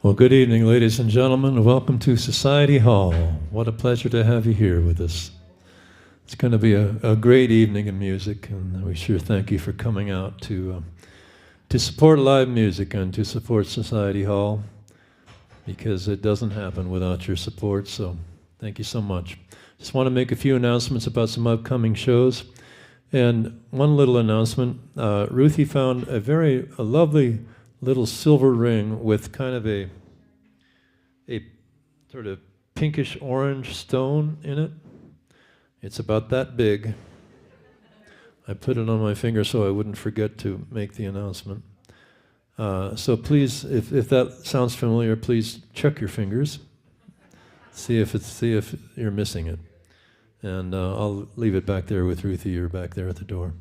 Well, good evening, ladies and gentlemen, and welcome to Society Hall. What a pleasure to have you here with us. It's going to be a great evening in music, and we sure thank you for coming out to support live music and to support Society Hall, because it doesn't happen without your support, so thank you so much. Just want to make a few announcements about some upcoming shows. And one little announcement, Ruthie found a lovely little silver ring with kind of a sort of pinkish orange stone in it. It's about that big. I put it on my finger so I wouldn't forget to make the announcement. So please, if that sounds familiar, please check your fingers. See if you're missing it. And I'll leave it back there with Ruthie or back there at the door.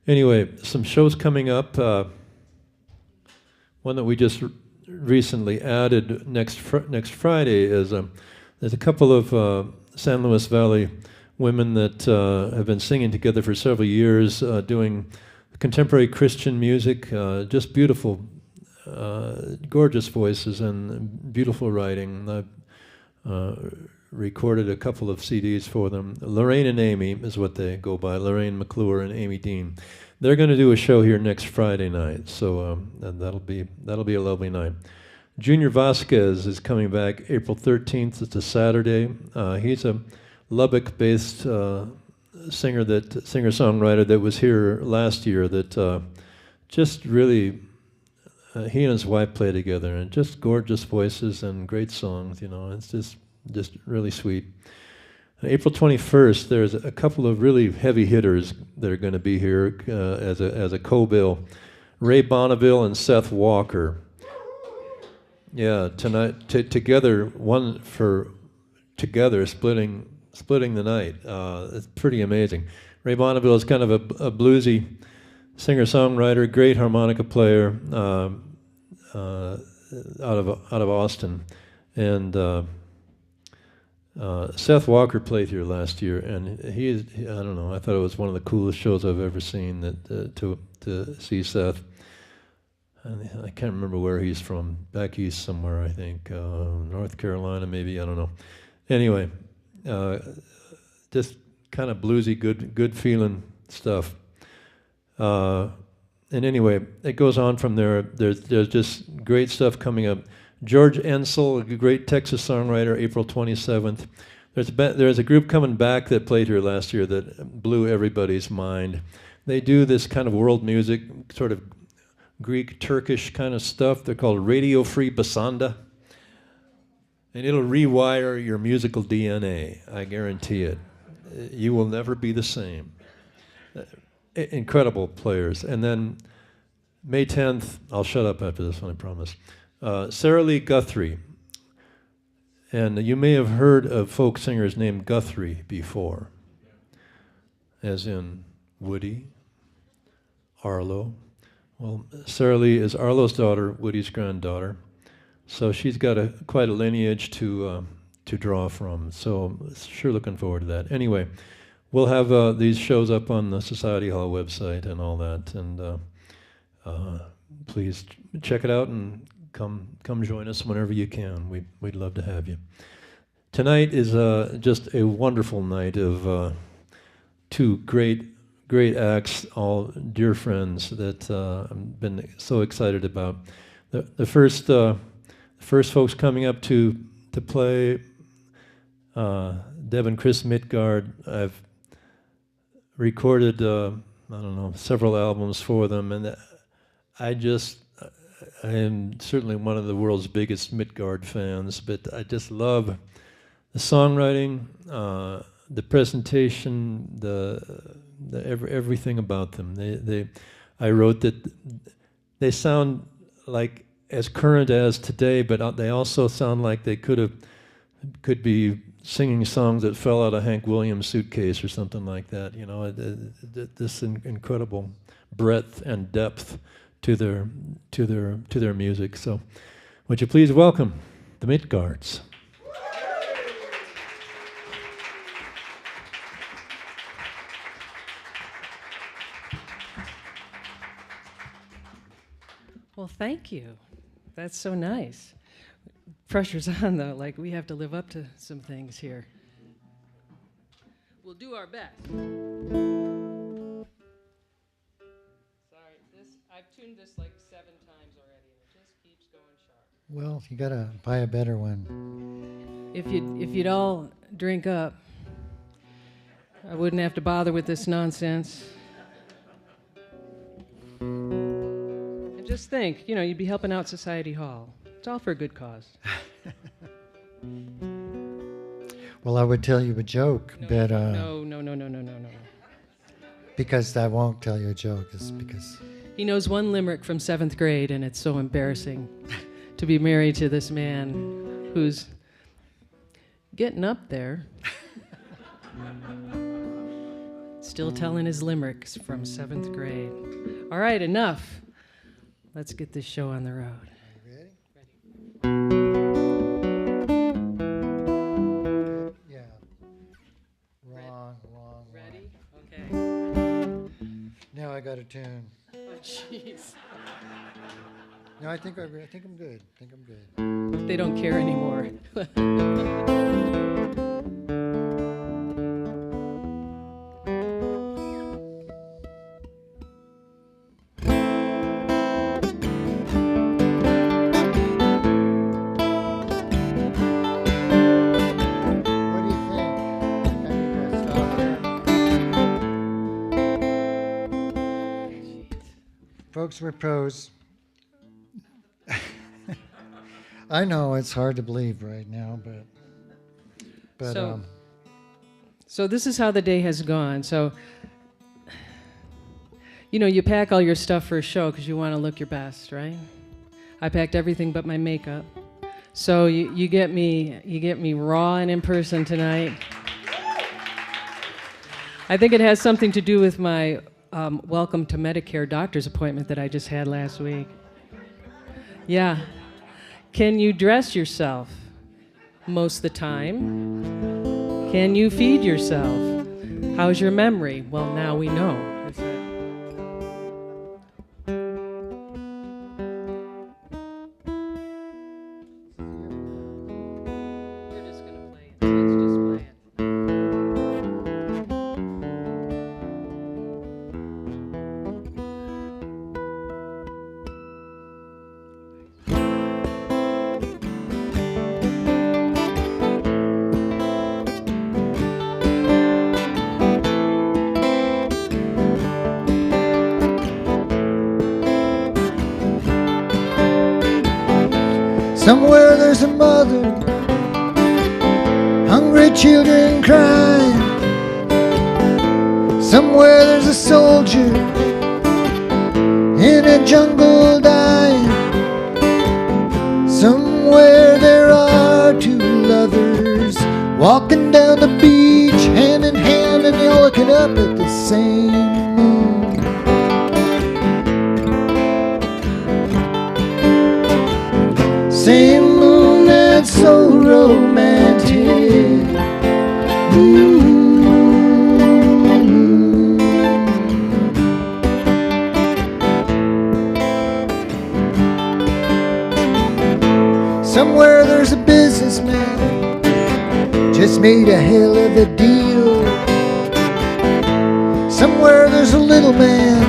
Anyway, some shows coming up. One that we just recently added next Friday is there's a couple of San Luis Valley women that have been singing together for several years, doing contemporary Christian music, just beautiful, gorgeous voices and beautiful writing. I've recorded a couple of CDs for them. Lorraine and Amy is what they go by, Lorraine McClure and Amy Dean. They're going to do a show here next Friday night, so that'll be a lovely night. Junior Vasquez is coming back April 13th. It's a Saturday. He's a Lubbock-based singer-songwriter that was here last year. That just really, he and his wife play together, and just gorgeous voices and great songs. You know, it's just really sweet. April 21st, there's a couple of really heavy hitters that are going to be here as a co-bill. Ray Bonneville and Seth Walker. Yeah, tonight together splitting the night. It's pretty amazing. Ray Bonneville is kind of a bluesy singer-songwriter, great harmonica player out of Austin, and Seth Walker played here last year, and I don't know, I thought it was one of the coolest shows I've ever seen to see Seth. And I can't remember where he's from, back east somewhere, I think, North Carolina maybe, I don't know. Anyway, just kind of bluesy, good feeling stuff. And anyway, it goes on from there. There's just great stuff coming up. George Ensel, a great Texas songwriter, April 27th. There's a group coming back that played here last year that blew everybody's mind. They do this kind of world music, sort of Greek, Turkish kind of stuff. They're called Radio Free Basanda. And it'll rewire your musical DNA, I guarantee it. You will never be the same. Incredible players. And then May 10th, I'll shut up after this one, I promise. Sarah Lee Guthrie. And you may have heard of folk singers named Guthrie before, as in Woody, Arlo. Well, Sarah Lee is Arlo's daughter, Woody's granddaughter. So she's got quite a lineage to draw from. So sure looking forward to that. Anyway, we'll have these shows up on the Society Hall website and all that. And please check it out and come join us whenever you can. We'd love to have you. Tonight is just a wonderful night of two great acts, all dear friends that I've been so excited about. The first folks coming up to play, Deb and Chris Mitguard. I've recorded several albums for them, and I am certainly one of the world's biggest Mitguard fans, but I just love the songwriting, the presentation, everything about them. I wrote that they sound like as current as today, but they also sound like they could be singing songs that fell out of Hank Williams' suitcase or something like that. You know, this incredible breadth and depth to their music. So, would you please welcome the Mitguards? Well, thank you. That's so nice. pressure's on, though. Like, we have to live up to some things here. We'll do our best. Sorry, I've tuned this like 7 times already, and it just keeps going sharp. Well, you gotta buy a better one. If you'd all drink up, I wouldn't have to bother with this nonsense. And just think, you'd be helping out Society Hall. It's all for a good cause. Well, I would tell you a joke, but No. because I won't tell you a joke, is because He knows one limerick from 7th grade, and it's so embarrassing to be married to this man who's getting up there. Still telling his limericks from 7th grade. All right, enough. Let's get this show on the road. Are you ready? Ready. Yeah. Wrong. Ready? Okay. Now I got a tune. Oh, jeez. No, I think I'm good. They don't care anymore. Folks, we're pros. I know it's hard to believe right now, but So this is how the day has gone. So, you pack all your stuff for a show because you want to look your best, right? I packed everything but my makeup. So you get me raw and in person tonight. I think it has something to do with my welcome to Medicare doctor's appointment that I just had last week. Yeah. Can you dress yourself most of the time? Can you feed yourself? How's your memory? Well, now we know. We're just going to play it. Let's just play it. somewhere there's a mother, hungry children crying. Somewhere there's a soldier in a jungle dying. Somewhere there are two lovers walking down the beach, hand in hand, and they're looking up at the same moon. Same moon that's so romantic. Somewhere there's a businessman, just made a hell of a deal. Somewhere there's a little man,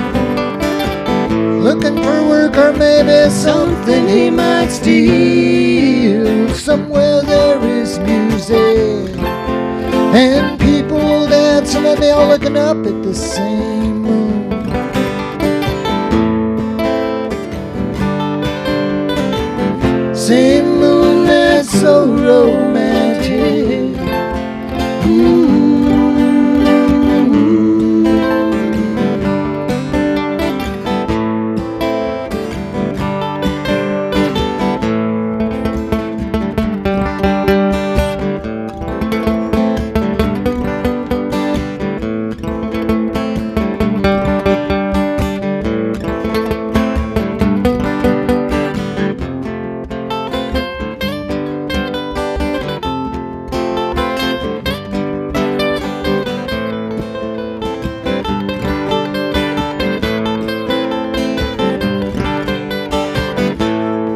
looking for work or maybe something he might steal. Somewhere there is music and people dancing, and they all looking up at the same moon. Same moon that's so romantic.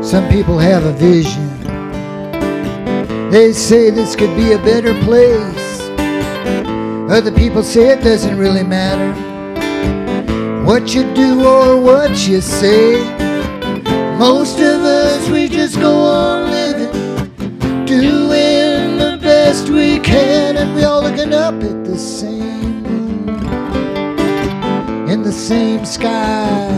Some people have a vision They say this could be a better place. Other people say it doesn't really matter what you do or what you say. Most of us, we just go on living, doing the best we can, and we all looking up at the same moon in the same sky.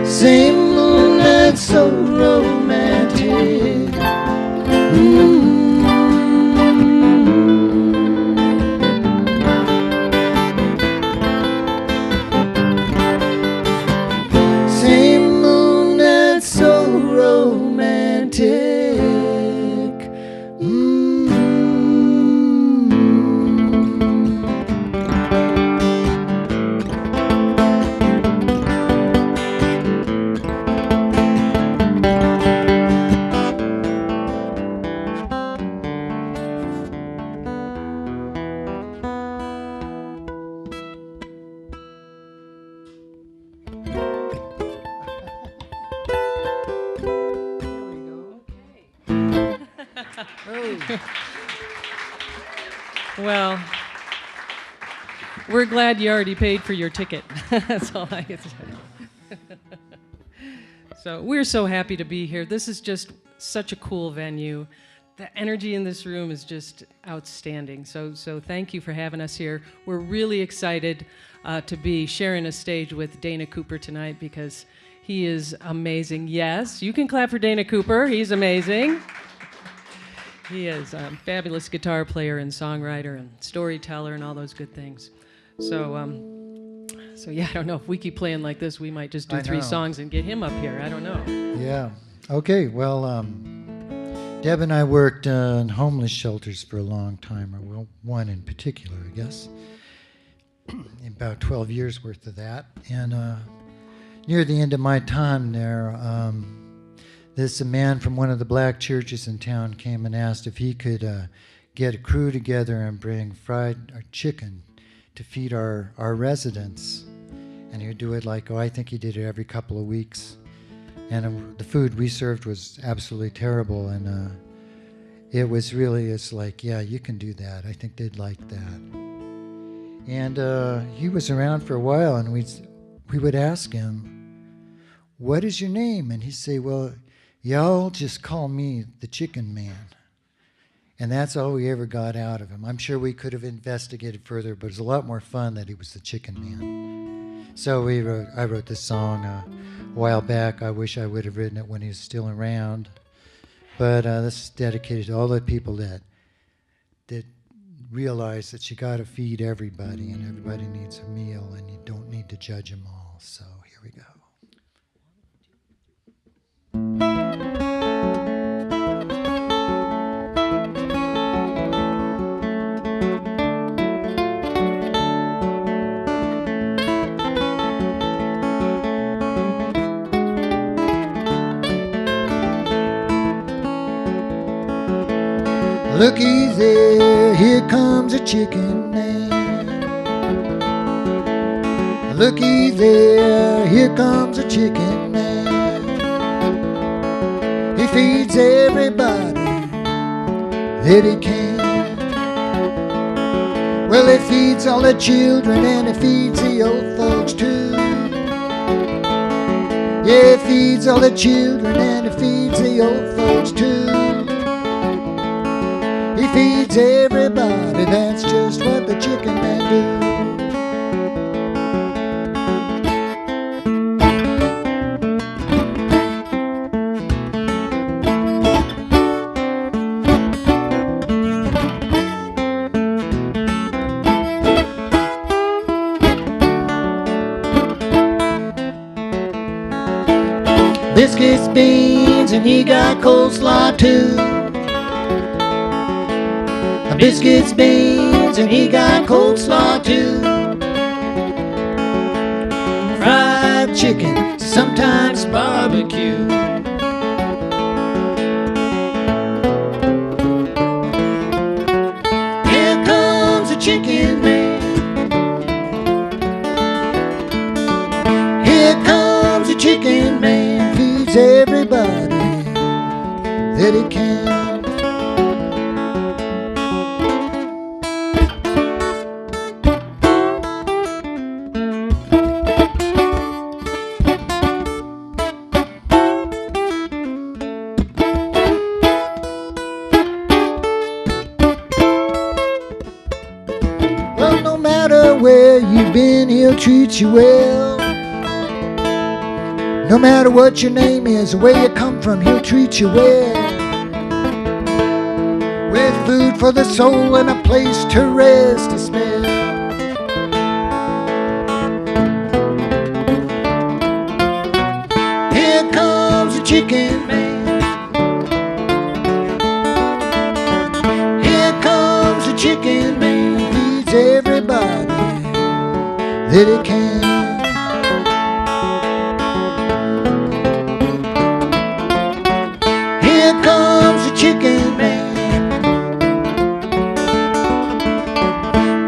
Same moon that's so romantic. Same moon that's so romantic. Well, we're glad you already paid for your ticket. That's all I can say. So we're so happy to be here. This is just such a cool venue. The energy in this room is just outstanding. So thank you for having us here. We're really excited to be sharing a stage with Dana Cooper tonight because he is amazing. Yes, you can clap for Dana Cooper. He's amazing. He is a fabulous guitar player and songwriter and storyteller and all those good things. So yeah, I don't know. If we keep playing like this, we might just do 3 songs and get him up here. I don't know. Yeah. Okay. Well, Deb and I worked in homeless shelters for a long time, or well, one in particular, I guess. About 12 years worth of that. And near the end of my time there, this man from one of the black churches in town came and asked if he could get a crew together and bring fried chicken to feed our residents. And he would do it like, I think he did it every couple of weeks. And the food we served was absolutely terrible. And it was really, it's like, yeah, you can do that. I think they'd like that. And he was around for a while, and we would ask him, what is your name? And he'd say, well, y'all just call me the Chicken Man. And that's all we ever got out of him. I'm sure we could have investigated further, but it was a lot more fun that he was the Chicken Man. So I wrote this song a while back. I wish I would have written it when he was still around. But this is dedicated to all the people that realize that you got to feed everybody, and everybody needs a meal, and you don't need to judge them all. So here we go. Looky there, here comes a chicken man. Looky there, here comes a chicken man. He feeds everybody that he can. Well, he feeds all the children and he feeds the old folks too. Yeah, he feeds all the children and he feeds the old folks too. He feeds everybody, that's just what the chicken man do. Biscuits, beans, and he got coleslaw too. Biscuits, beans, and he got coleslaw too. Fried chicken, sometimes barbecue. Here comes a chicken man. Here comes a chicken man. Feeds everybody that he can. treat you well. No matter what your name is, or where you come from, he'll treat you well. With food for the soul and a place to rest a spell. Here comes the chicken man. Here comes the chicken man. Feeds everybody that he can. Here comes the chicken man.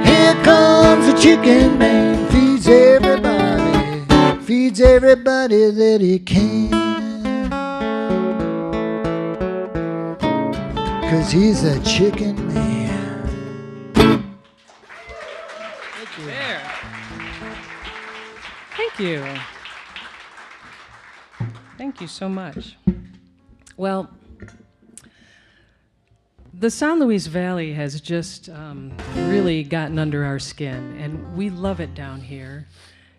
Here comes the chicken man. Feeds everybody that he can. 'Cause he's a chicken man. Thank you. There. Thank you. Thank you so much. Well, the San Luis Valley has just really gotten under our skin, and we love it down here.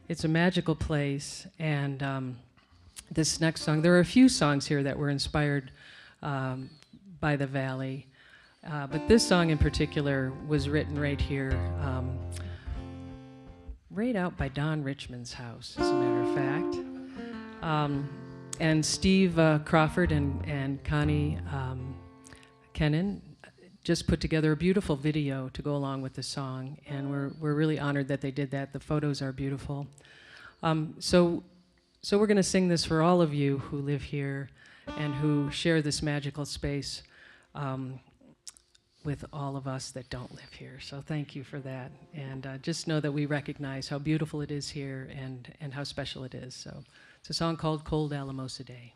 It's a magical place, and this next song, there are a few songs here that were inspired by the valley, but this song in particular was written right here, right out by Don Richmond's house, as a matter of fact. And Steve Crawford and Connie Kennan just put together a beautiful video to go along with the song, and we're really honored that they did that. The photos are beautiful. So we're going to sing this for all of you who live here and who share this magical space with all of us that don't live here. So thank you for that, and just know that we recognize how beautiful it is here and how special it is. So it's a song called Cold Alamosa Day.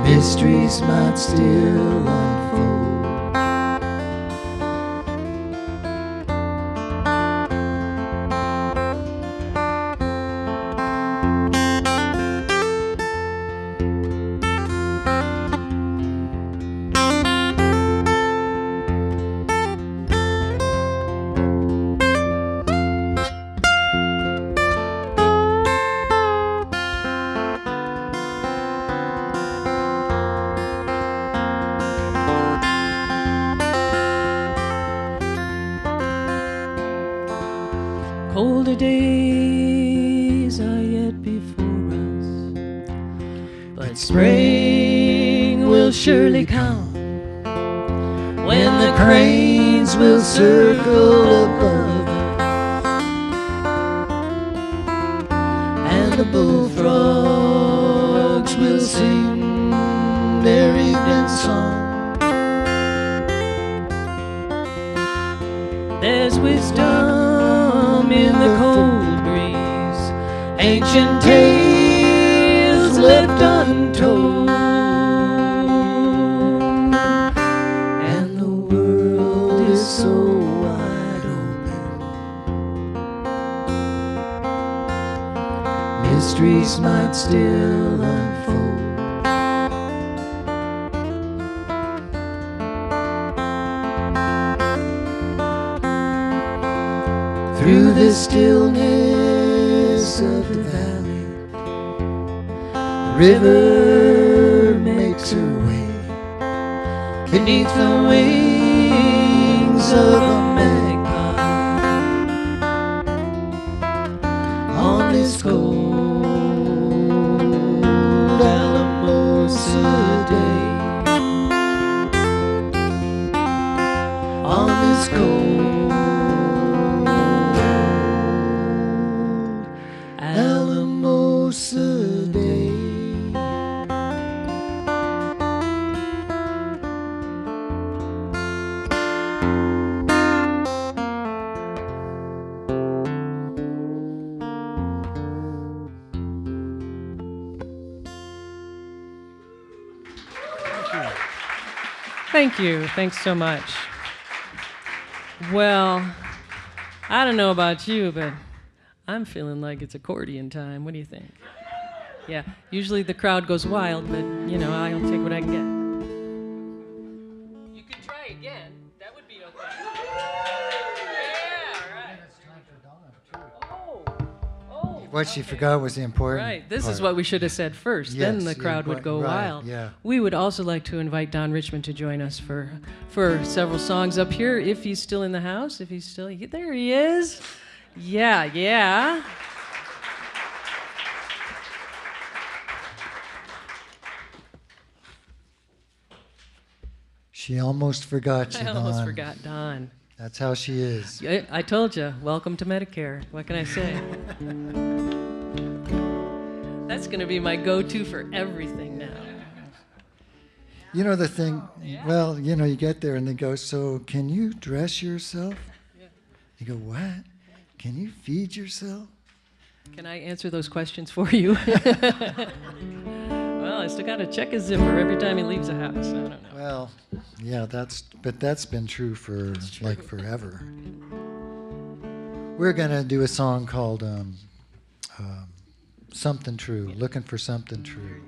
Mysteries might still unfold. Colder days are yet before us, but spring will surely come, when the cranes will circle above us, and the bullfrogs their evening song. There's wisdom in the cold breeze, Ancient tales left untold, and the world is so wide open. Mysteries might still unfold. Through the stillness of the valley, the river makes her way beneath the wings of a magpie. On this cold Alamosa day, on this cold Alamosa day. Thank you. Thanks so much. Well, I don't know about you, but I'm feeling like it's accordion time. What do you think? Yeah, usually the crowd goes wild, but, you know, I'll take what I can get. You can try again. That would be okay. Yeah, right. Oh. What she forgot was the important Right, this part. is what we should have said first. Yes, Then the crowd would go right, wild. yeah. We would also like to invite Don Richmond to join us for several songs up here, if he's still in the house. If he's still, there he is. Yeah. She almost forgot you, I almost Don. forgot Don. That's how she is. I told you, welcome to Medicare. What can I say? That's going to be my go-to for everything now. You know the thing, well, you know, you get there and they go, so can you dress yourself? Yeah. You go, what? Can you feed yourself? Can I answer those questions for you? Well, I still got to check his zipper every time he leaves the house. I don't know. Well, yeah, that's been true for like forever. We're gonna do a song called Something True, Looking for Something True.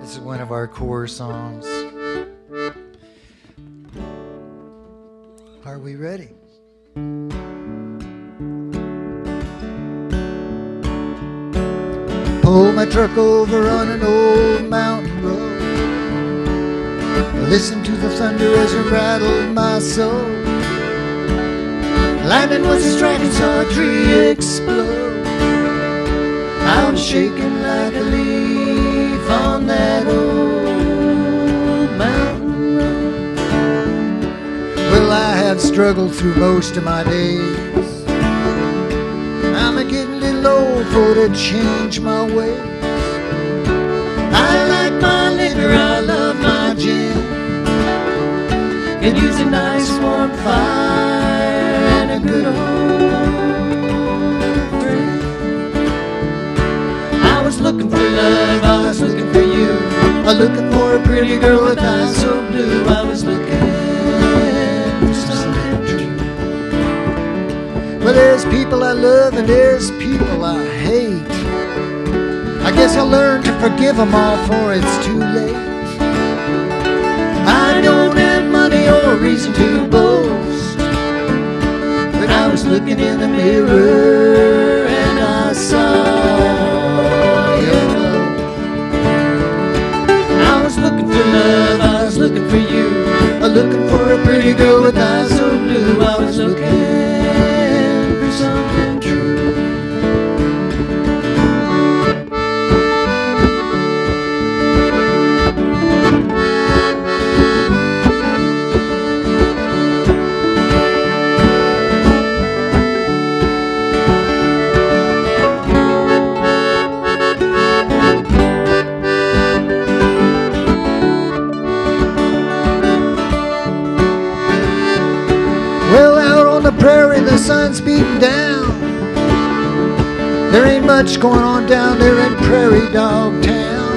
This is one of our core songs. Are we ready? Pull my truck over on an old mountain road. Listen to the thunder as it rattled my soul. Lightning was a strike and saw a tree explode. I was shaking like a leaf on that old mountain road. Well, I have struggled through most of my days. I'm getting a little old for to change my ways. I like my liquor, I love my gin. Could use a nice warm fire and a good old friend. I was looking for love, I was looking for you. I was looking for a pretty girl with eyes so blue. I was looking for something true. Well, there's people I love and there's people I hate. I guess I'll learn to forgive them all for it's too late. I don't have money or reason to boast, but I was looking in the mirror and I saw you. I was looking for love, I was looking for you. I was looking for a pretty girl with eyes so blue. I was looking for something true. There ain't much going on down there in Prairie Dog Town.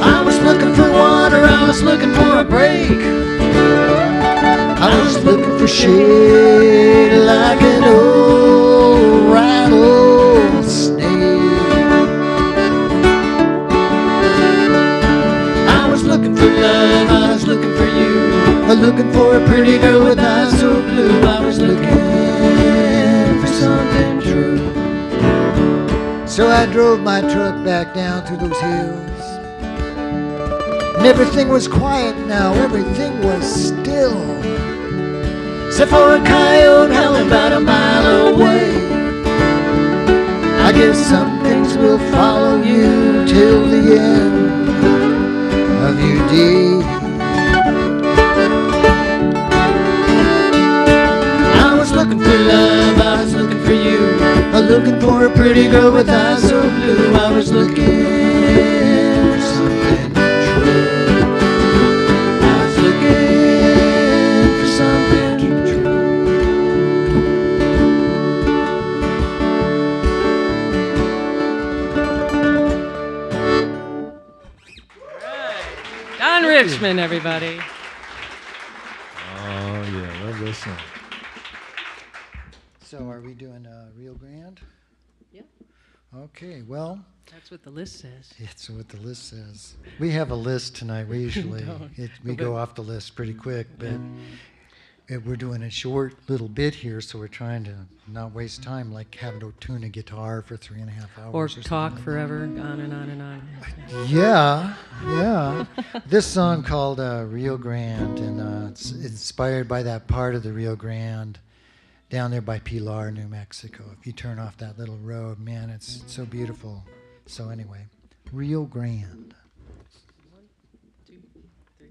I was looking for water, I was looking for a break. I was looking for shade like an old rattlesnake. I was looking for love, I was looking for you. I was looking for a pretty girl with eyes so blue. I was looking for something true. So I drove my truck back down through those hills. And everything was quiet now, everything was still. Except for a coyote howling about a mile away. I guess some things will follow you till the end of your day. I was looking for love, I was looking for you. I was looking for a pretty girl with eyes so blue. I was looking for something true. I was looking for something true. Don Richmond, everybody. Oh, yeah, love this song. So are we doing Rio Grande? Yeah. Okay, well, That's what the list says. it's what the list says. We have a list tonight. We usually Don't. we go off the list pretty quick, but we're doing a short little bit here, so we're trying to not waste time like having to tune a guitar for 3.5 hours. Or something talk like forever, on and on and on. that. Yeah. This song called Rio Grande, and it's inspired by that part of the Rio Grande down there by Pilar, New Mexico. If you turn off that little road, man, it's so beautiful. So anyway, Rio Grande. 1, 2, 3.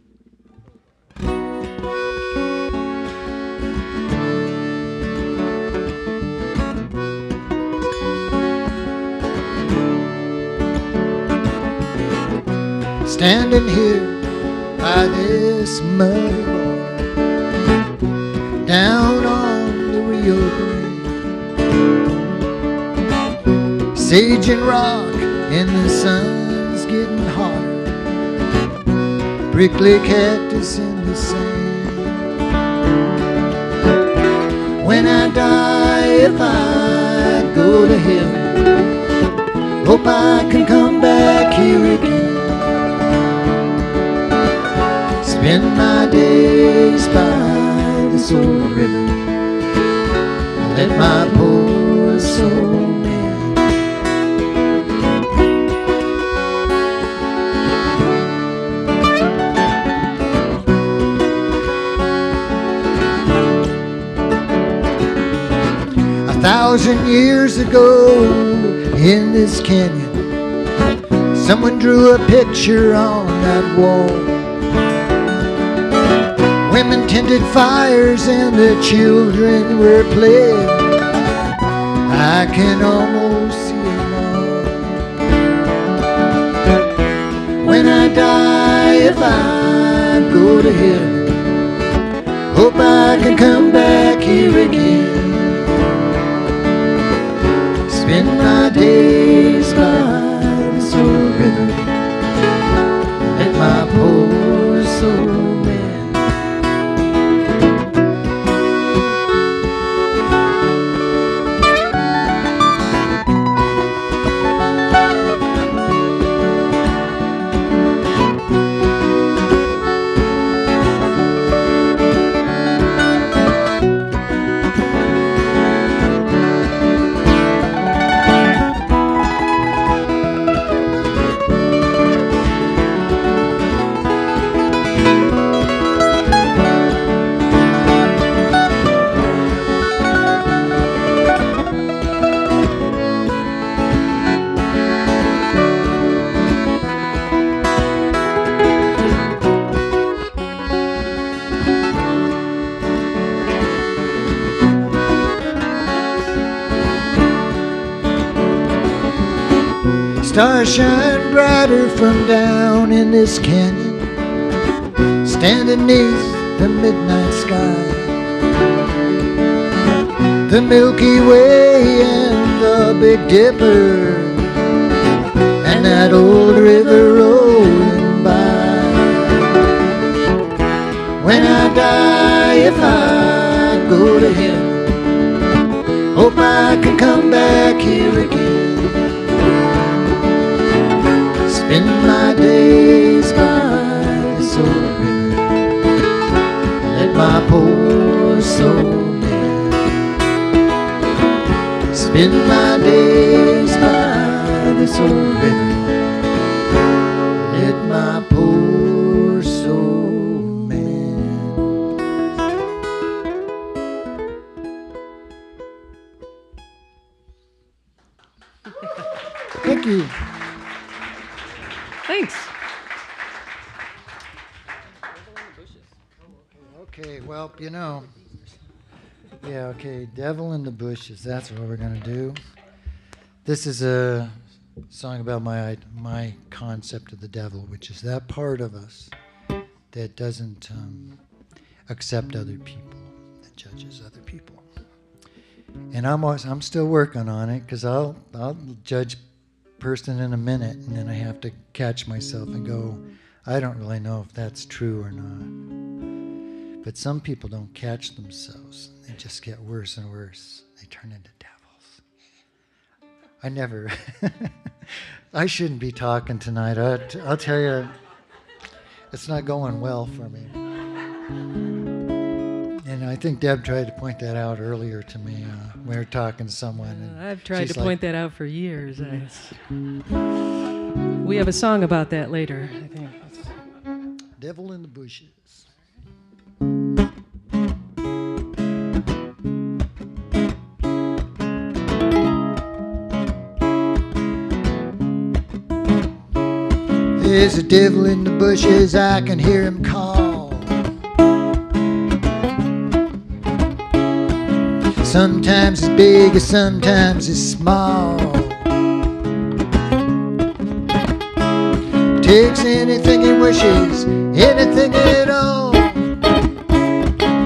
Standing here by this muddy water, down on the Rio Grande, sage and rock, and the sun's getting hotter, prickly cactus in the sand. When I die, if I go to heaven, hope I can come back here again. Spend my days by this old river, let my poor soul mend. 1,000 years ago in this canyon, someone drew a picture on that wall. Women tended fires and the children were playing. I can almost see them all. When I die, if I go to heaven, hope I can come back here again. Spend my days by this old river, let my poor soul mend. Stars shine brighter from down in this canyon, standing beneath the midnight sky. The Milky Way and the Big Dipper and that old river rolling by. When I die, if I go to heaven, hope I can come back here again. Spend my days by this old river, let my poor soul mend. Spend my days by this old river, let my poor soul mend. Thank you. Thanks. Okay, well, you know, yeah, okay, Devil in the Bushes, that's what we're going to do. This is a song about my concept of the devil, which is that part of us that doesn't accept other people, that judges other people. And I'm still working on it, because I'll judge person in a minute, and then I have to catch myself and go, I don't really know if that's true or not. But some people don't catch themselves. They just get worse and worse. They turn into devils. I never, I shouldn't be talking tonight. I'll tell you, it's not going well for me. And I think Deb tried to point that out earlier to me. We were talking to someone. And I've tried to point that out for years. We have a song about that later, I think. Devil in the Bushes. There's a devil in the bushes, I can hear him call. Sometimes it's big, sometimes it's small. Takes anything he wishes, anything at all.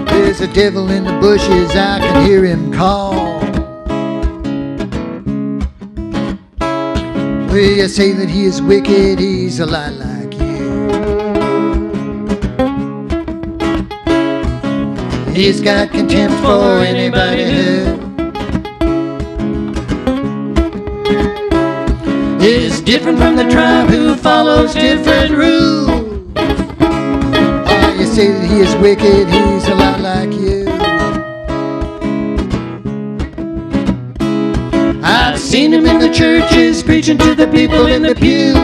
There's a devil in the bushes, I can hear him call. Well, you say that he is wicked, he's a lot like you. He's got contempt for anybody who is different from the tribe, who follows different rules. Oh, you say that he is wicked, he's a lot like you. I've seen him in the churches, preaching to the people in the pews.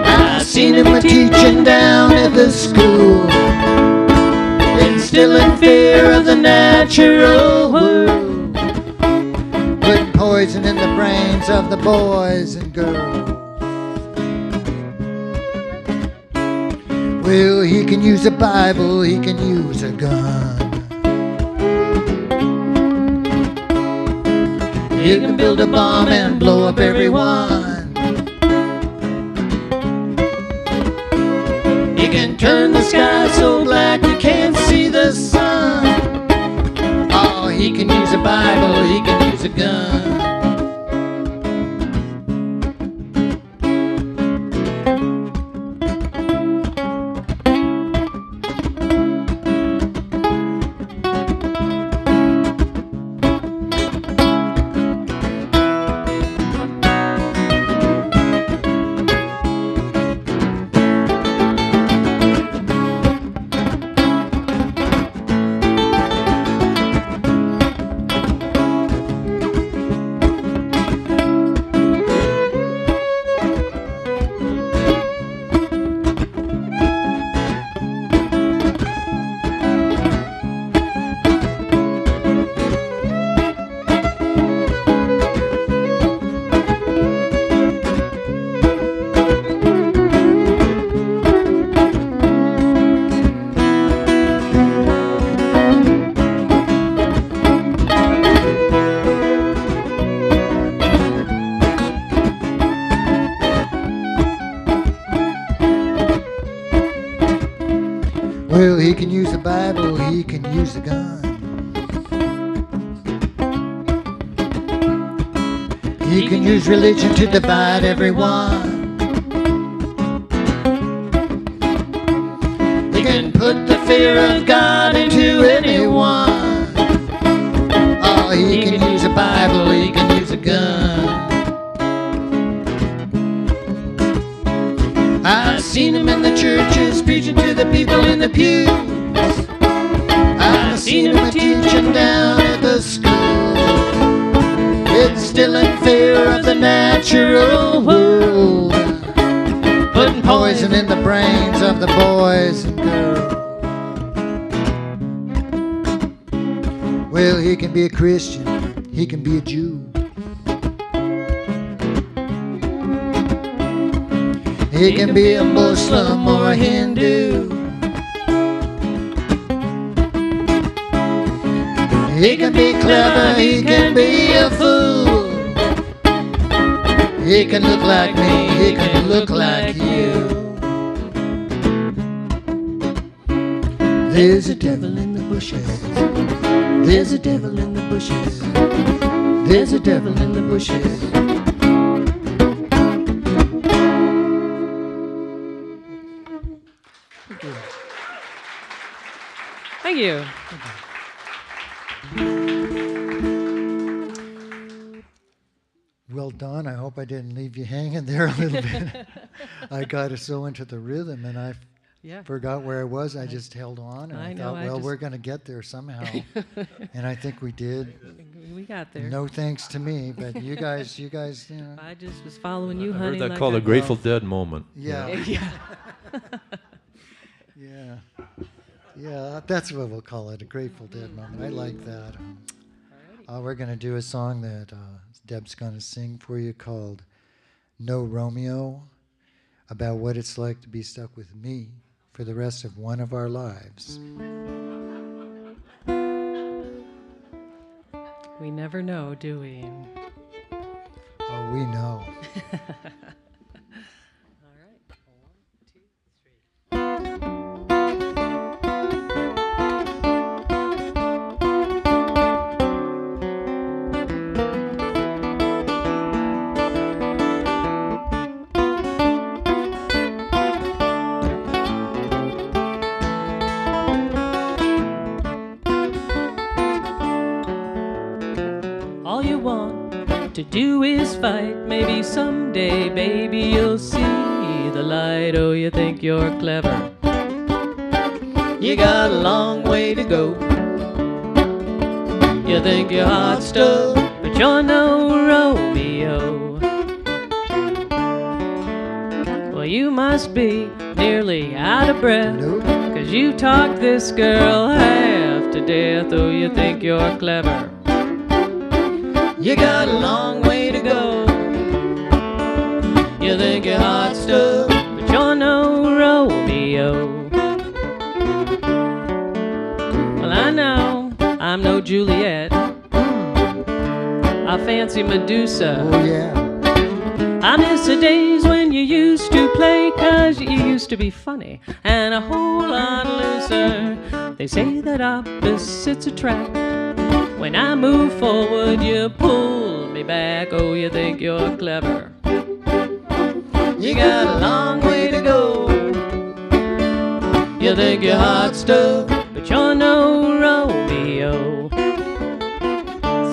I've seen him teaching down at the school, instilling fear of the natural world, putting poison in the brains of the boys and girls. Well, he can use a Bible, he can use a gun. He can build a bomb and blow up everyone. He can turn the sky so black you can't see the sun. Oh, he can use a Bible, he can use a gun. Well, he can use a Bible, he can use a gun. He can use religion to divide everyone. He can put the fear of God into anyone. Oh, he can use a Bible, he can use a gun. I've seen him in the churches preaching to the people in the pews. I've seen him teaching down at the school. Instilling fear of the natural world, putting poison in the brains of the boys and girls. Well, he can be a Christian, he can be a Jew. He can be a Muslim or a Hindu. He can be clever, he can be a fool. He can look like me, he can look like you. There's a devil in the bushes. There's a devil in the bushes. There's a devil in the bushes. Thank you. Well done. I hope I didn't leave you hanging there a little bit. I got so into the rhythm and I forgot where I was. I just held on and I thought, well, we're going to get there somehow. And I think we did. We got there. No thanks to me, but you guys, you know. I just was following you, I honey. heard that called a Grateful Dead moment. Yeah. Yeah. Yeah. Yeah, that's what we'll call it, a Grateful Dead moment. I like that. We're going to do a song that Deb's going to sing for you called No Romeo, about what it's like to be stuck with me for the rest of one of our lives. We never know, do we? Oh, we know. All right. 1, 2, 3. All you want to do is fight. Maybe someday, baby, you'll see the light. Oh, you think you're clever. You got a long way to go. You think you're hot stuff, but you're no Romeo. Well, you must be nearly out of breath, 'cause you talk this girl half to death. Oh, you think you're clever. You got a long way to go. You think you're hot stuff, but you're no Romeo. Well, I know I'm no Juliet. I fancy Medusa. Oh, yeah. I miss the days when you used to play, 'cause you used to be funny and a whole lot looser. They say that opposites attract. When I move forward, you pull me back. Oh, you think you're clever. You got a long way to go. You think you're hot stuff, but you're no Romeo.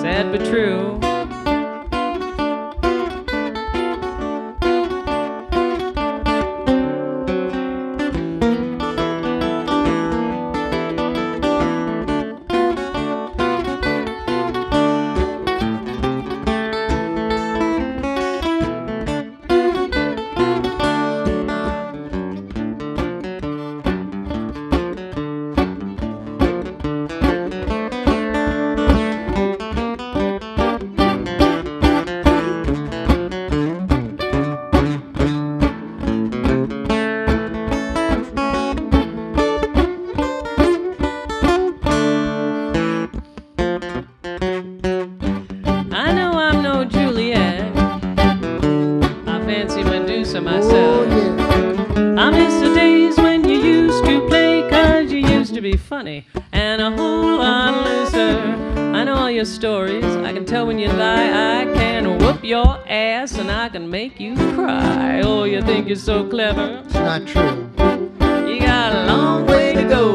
Sad but true. to be funny and a whole lot looser. I know all your stories. I can tell when you lie. I can whoop your ass and I can make you cry. Oh, you think you're so clever? It's not true. You got a long way to go.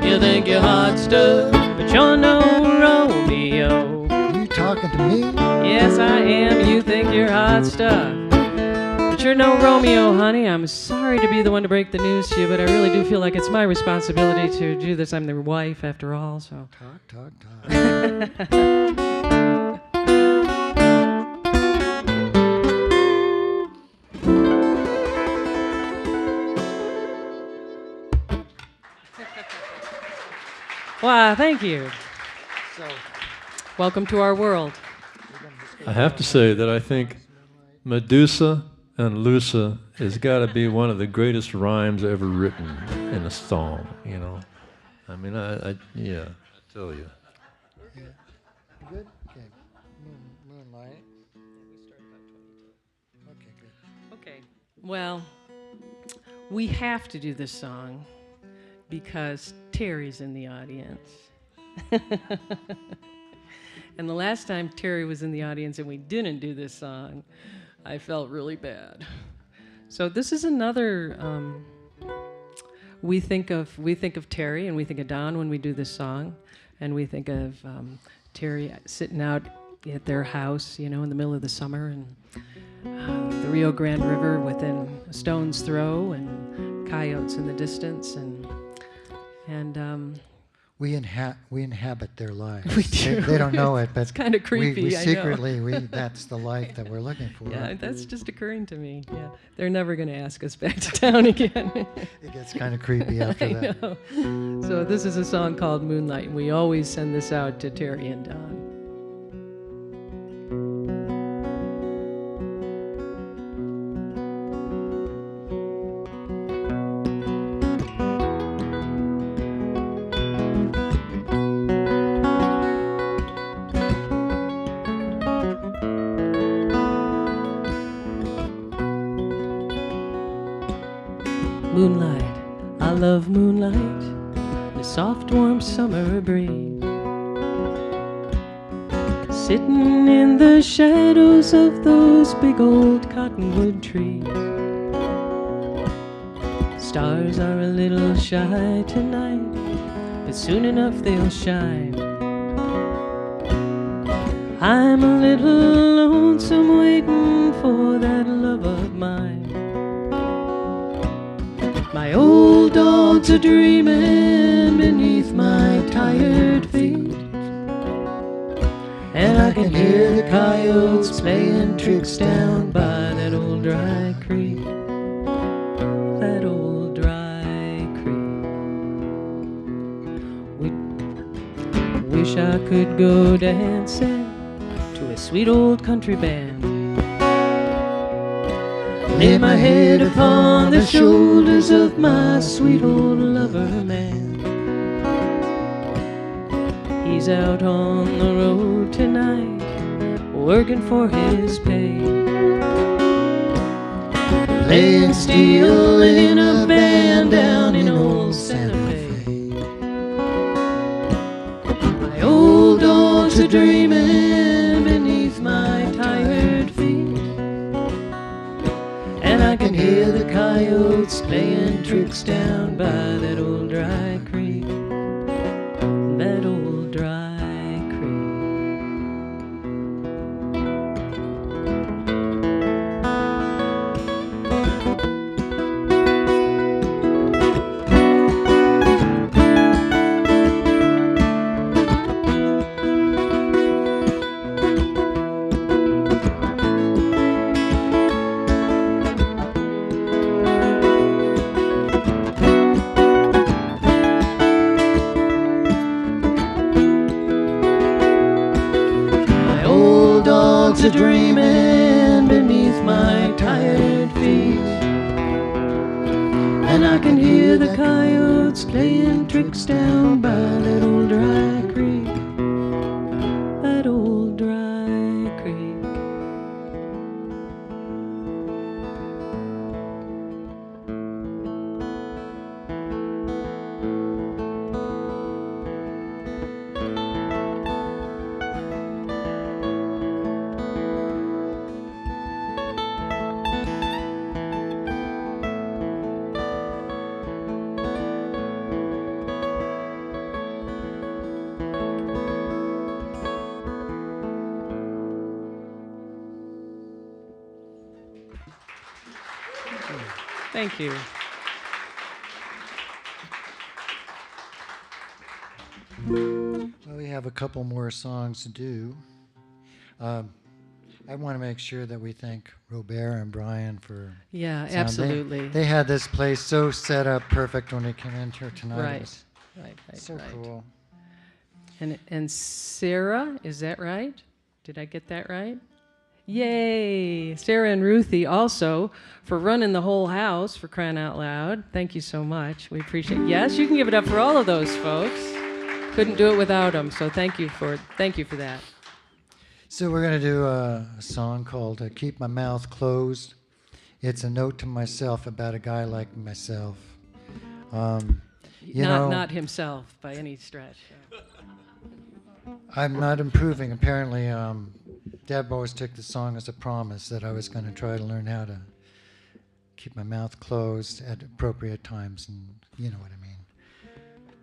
You think you're hot stuff, but you're no Romeo. You talking to me? Yes, I am. You think you're hot stuff, but you're no Romeo, honey. I'm sorry to be the one to break the news to you, but I really do feel like it's my responsibility to do this. I'm the wife, after all, so. Talk. Wow, thank you. So, Welcome to our world. I have to say that I think Medusa and Lusa has got to be one of the greatest rhymes ever written in a song, you know. I mean, I tell you. good? Okay. Moonlight. Okay, good. Okay. Well, we have to do this song because Terry's in the audience. And the last time Terry was in the audience and we didn't do this song, I felt really bad. So this is another. We think of Terry and we think of Don when we do this song, and we think of Terry sitting out at their house, you know, in the middle of the summer, and the Rio Grande River within a stone's throw, and coyotes in the distance, and we inhabit their lives. We do. They don't know it, but it's kind of creepy. We I secretly, know. that's the life that we're looking for. Yeah, that's just occurring to me. Yeah, they're never going to ask us back to town again. It gets kind of creepy after I that. know. So this is a song called Moonlight, and we always send this out to Terry and Don. Moonlight, I love moonlight, the soft warm summer breeze, sitting in the shadows of those big old cottonwood trees. Stars are a little shy tonight, but soon enough they'll shine. I'm a little lonesome waiting for that love of mine. My old dogs are dreaming beneath my tired feet, and I can hear the coyotes playing tricks down by that old dry creek. That old dry creek. Wish I could go dancing to a sweet old country band. Lay my head upon the shoulders of my sweet old lover man. He's out on the road tonight, working for his pay, playing steel in a band down in old Santa Fe. My old dogs are dreaming beneath my tired feet, and I can hear the coyotes playing tricks down by that old dry creek. That old dry creek. Are dreaming beneath my tired feet, and I can hear the coyotes playing tricks down by that old dry creek. That old dry creek. Thank you. Well, we have a couple more songs to do. I want to make sure that we thank Robert and Brian for Yeah, sound. absolutely. They had this place so set up perfect when they came in here tonight. Right. It was Right. so cool. And Sarah, is that right? Did I get that right? Yay! Sarah and Ruthie also for running the whole house, for crying out loud. Thank you so much. We appreciate it. Yes, you can give it up for all of those folks. Couldn't do it without them, so thank you for that. So we're going to do a song called Keep My Mouth Closed. It's a note to myself about a guy like myself. Not himself by any stretch. I'm not improving. Apparently, Deb always took the song as a promise that I was going to try to learn how to keep my mouth closed at appropriate times, and you know what I mean.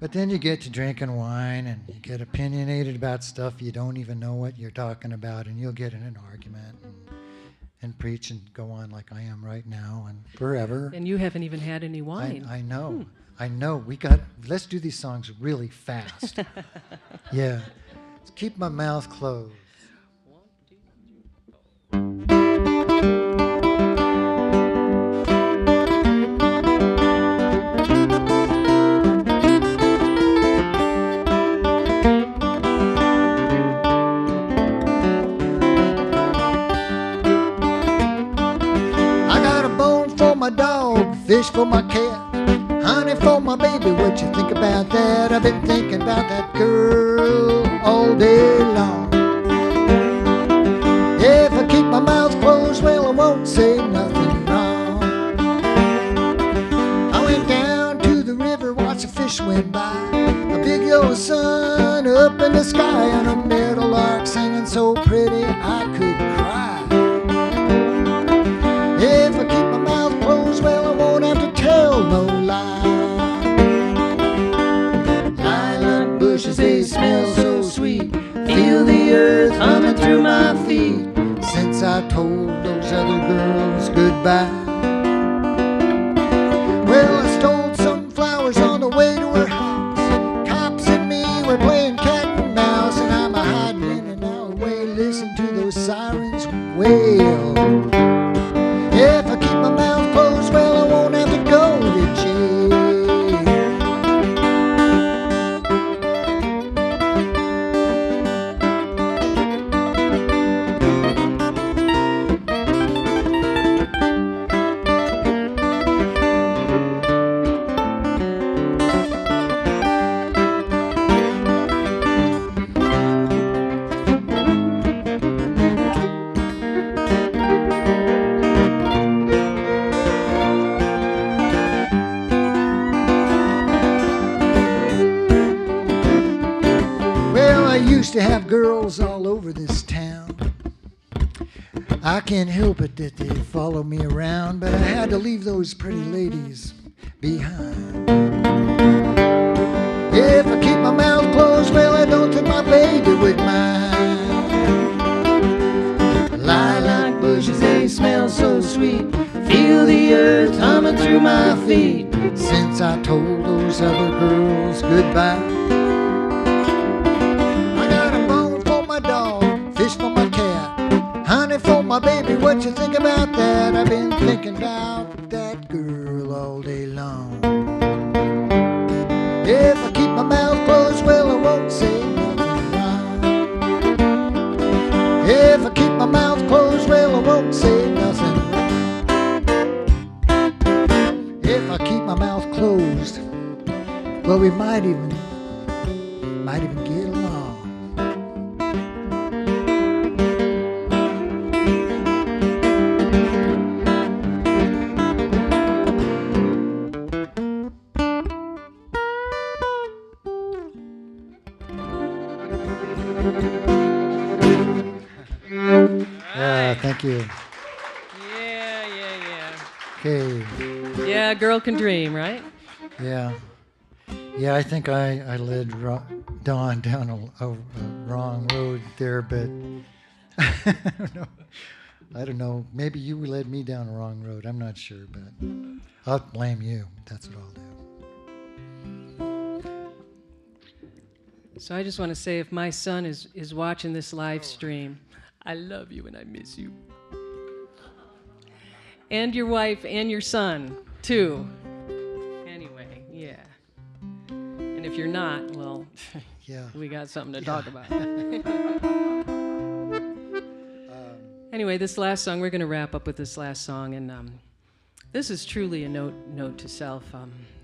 But then you get to drinking wine, and you get opinionated about stuff you don't even know what you're talking about, and you'll get in an argument and preach and go on like I am right now and forever. And you haven't even had any wine. I know. I know. Let's do these songs really fast. Yeah. Keep my mouth closed. I got a bone for my dog, fish for my cat, honey for my baby. What you think about that? I've been thinking about that girl all day long. If I keep my mouth closed, well, I won't say nothing wrong. I went down to the river, watched the fish went by. A big yellow sun up in the sky, and a meadowlark singing so pretty I could cry. If I keep my mouth closed, well, I won't have to tell no lie. Lilac bushes, they smell so sweet. Feel the earth humming through my feet. Since I told those other girls goodbye. Well, I stole some flowers on the way to her house. Cops and me were playing cat and mouse, and I'm a hiding in an alleyway, listen to those sirens wail. If I keep my mouth closed, well, I won't have to go to jail. To have girls all over this town. I can't help it that they follow me around, but I had to leave those pretty ladies behind. If I keep my mouth closed, well, I don't think my baby would mind. Lilac bushes, they smell so sweet. Feel the earth humming through my feet. Since I told those other girls goodbye. Fish for my cat, honey for my baby. What you think about that? I've been thinking about that girl all day long. If I keep my mouth closed, well, I won't say nothing wrong. If I keep my mouth closed, well, I won't say nothing wrong. If I keep my mouth closed, well, we might even get along. Thank you. Yeah. Okay. Yeah, a girl can dream, right? Yeah. Yeah, I think I led Dawn down a wrong road there, but I don't know. I don't know. Maybe you led me down the wrong road. I'm not sure, but I'll blame you. That's what I'll do. So I just want to say, if my son is watching this live stream, I love you and I miss you. And your wife and your son, too. Anyway, yeah. And if you're not, well, Yeah. we got something to talk about. Anyway, this last song, we're going to wrap up with this last song, and this is truly a note to self,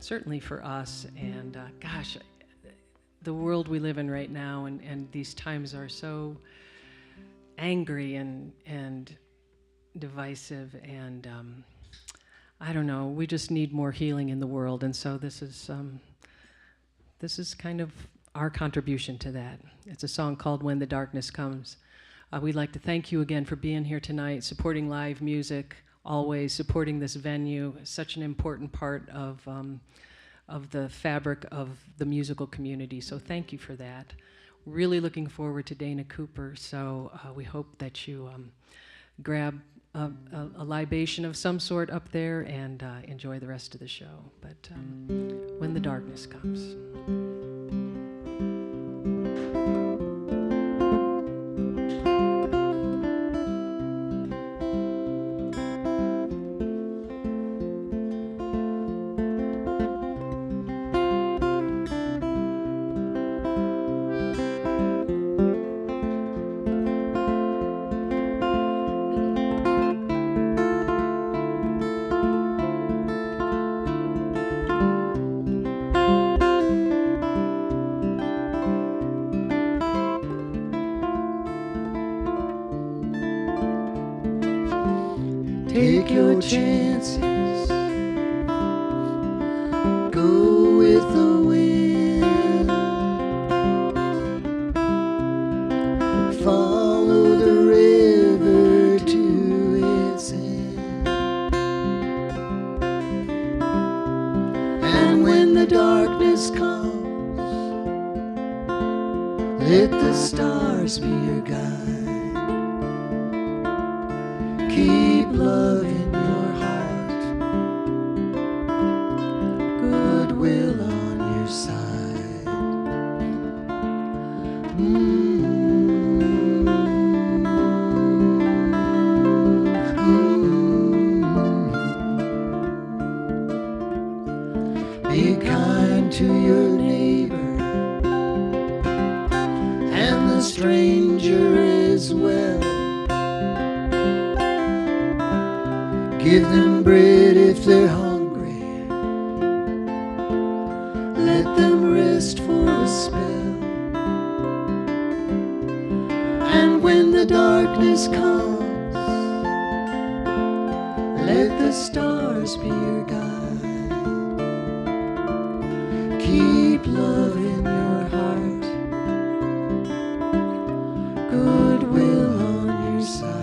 certainly for us. And gosh, the world we live in right now, and these times are so angry and divisive, and I don't know. We just need more healing in the world, and so this is kind of our contribution to that. It's a song called "When the Darkness Comes." We'd like to thank you again for being here tonight, supporting live music, always supporting this venue, such an important part of the fabric of the musical community. So thank you for that. Really looking forward to Dana Cooper, so we hope that you grab a libation of some sort up there and enjoy the rest of the show. But When the Darkness Comes. Take your chances, go with the wind, follow the river to its end, and when the darkness comes, let the stars be your guide. Keep love in your heart, goodwill on your side. Be kind to your neighbor and the stranger as well. Give them bread if they're hungry. Let them rest for a spell. And when the darkness comes, let the stars be your guide. Keep love in your heart, goodwill on your side.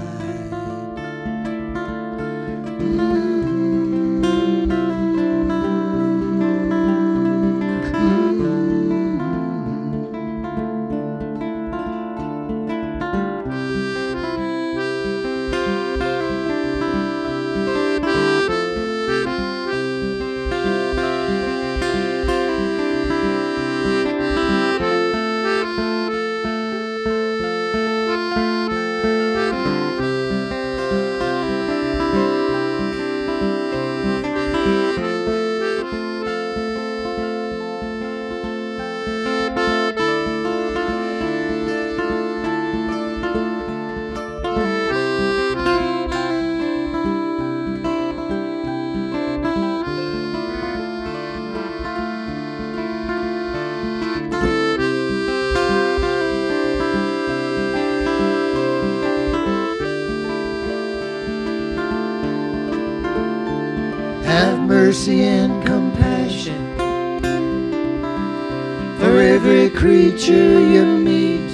Mercy and compassion for every creature you meet.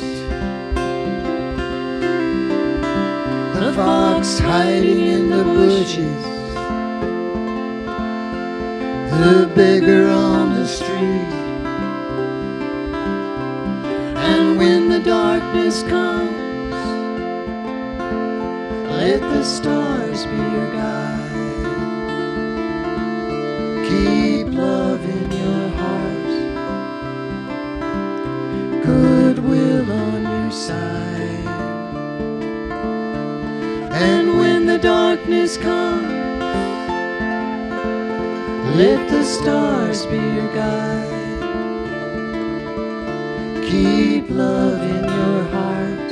The fox hiding in the bushes, the beggar on the street. And when the darkness comes, Let the stars be your guide. Keep love in your heart, goodwill on your side. And when the darkness comes, let the stars be your guide. Keep love in your heart,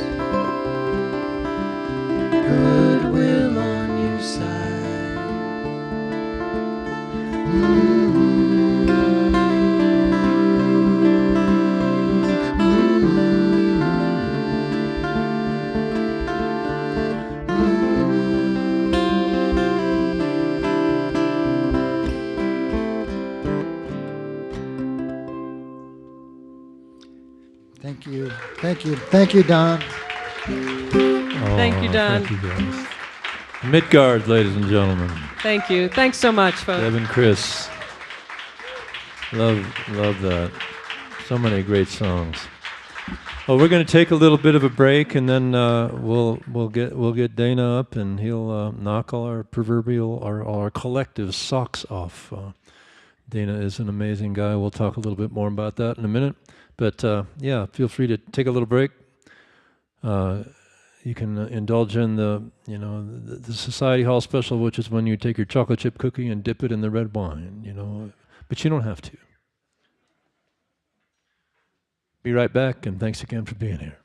goodwill on your side. Thank you. Thank you. Thank you, Don. Thank you, Don. Thank you, guys. Mitguards, ladies and gentlemen. Thank you. Thanks so much, folks. Deb and Chris. Love that. So many great songs. Well, we're going to take a little bit of a break, and then we'll get Dana up, and he'll knock all our proverbial, our collective socks off. Dana is an amazing guy. We'll talk a little bit more about that in a minute. But yeah, feel free to take a little break. You can indulge in the Society Hall special, which is when you take your chocolate chip cookie and dip it in the red wine. But you don't have to. Be right back, and thanks again for being here.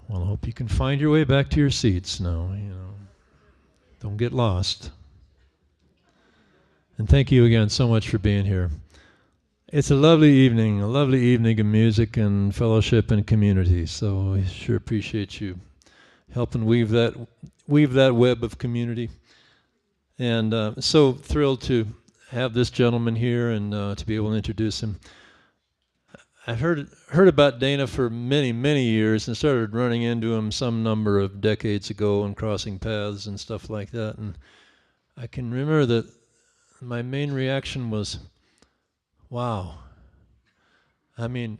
Well, I hope you can find your way back to your seats now. Don't get lost. And thank you again so much for being here. It's a lovely evening of music and fellowship and community. So I sure appreciate you helping weave that web of community. And so thrilled to have this gentleman here and to be able to introduce him. I've heard about Dana for many, many years and started running into him some number of decades ago and crossing paths and stuff like that. And I can remember that my main reaction was, wow. I mean,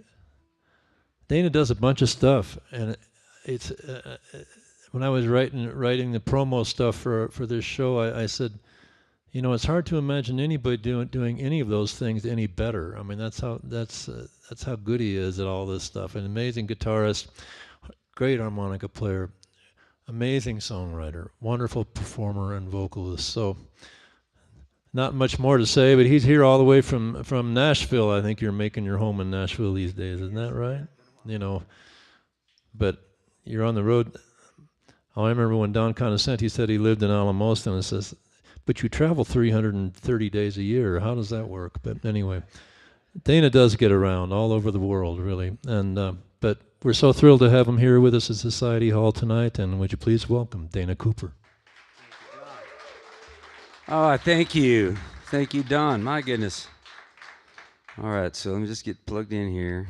Dana does a bunch of stuff, and it's when I was writing the promo stuff for this show, I said, it's hard to imagine anybody doing any of those things any better. I mean, that's how good he is at all this stuff. An amazing guitarist, great harmonica player, amazing songwriter, wonderful performer and vocalist. So, not much more to say, but he's here all the way from Nashville. I think you're making your home in Nashville these days, isn't that right? But you're on the road. Oh, I remember when Don Conoscenti said he lived in Alamosa, and it says, but you travel 330 days a year. How does that work? But anyway, Dana does get around all over the world, really. And but we're so thrilled to have him here with us at Society Hall tonight. And would you please welcome Dana Cooper? Oh, thank you. Thank you, Don. My goodness. All right, so let me just get plugged in here.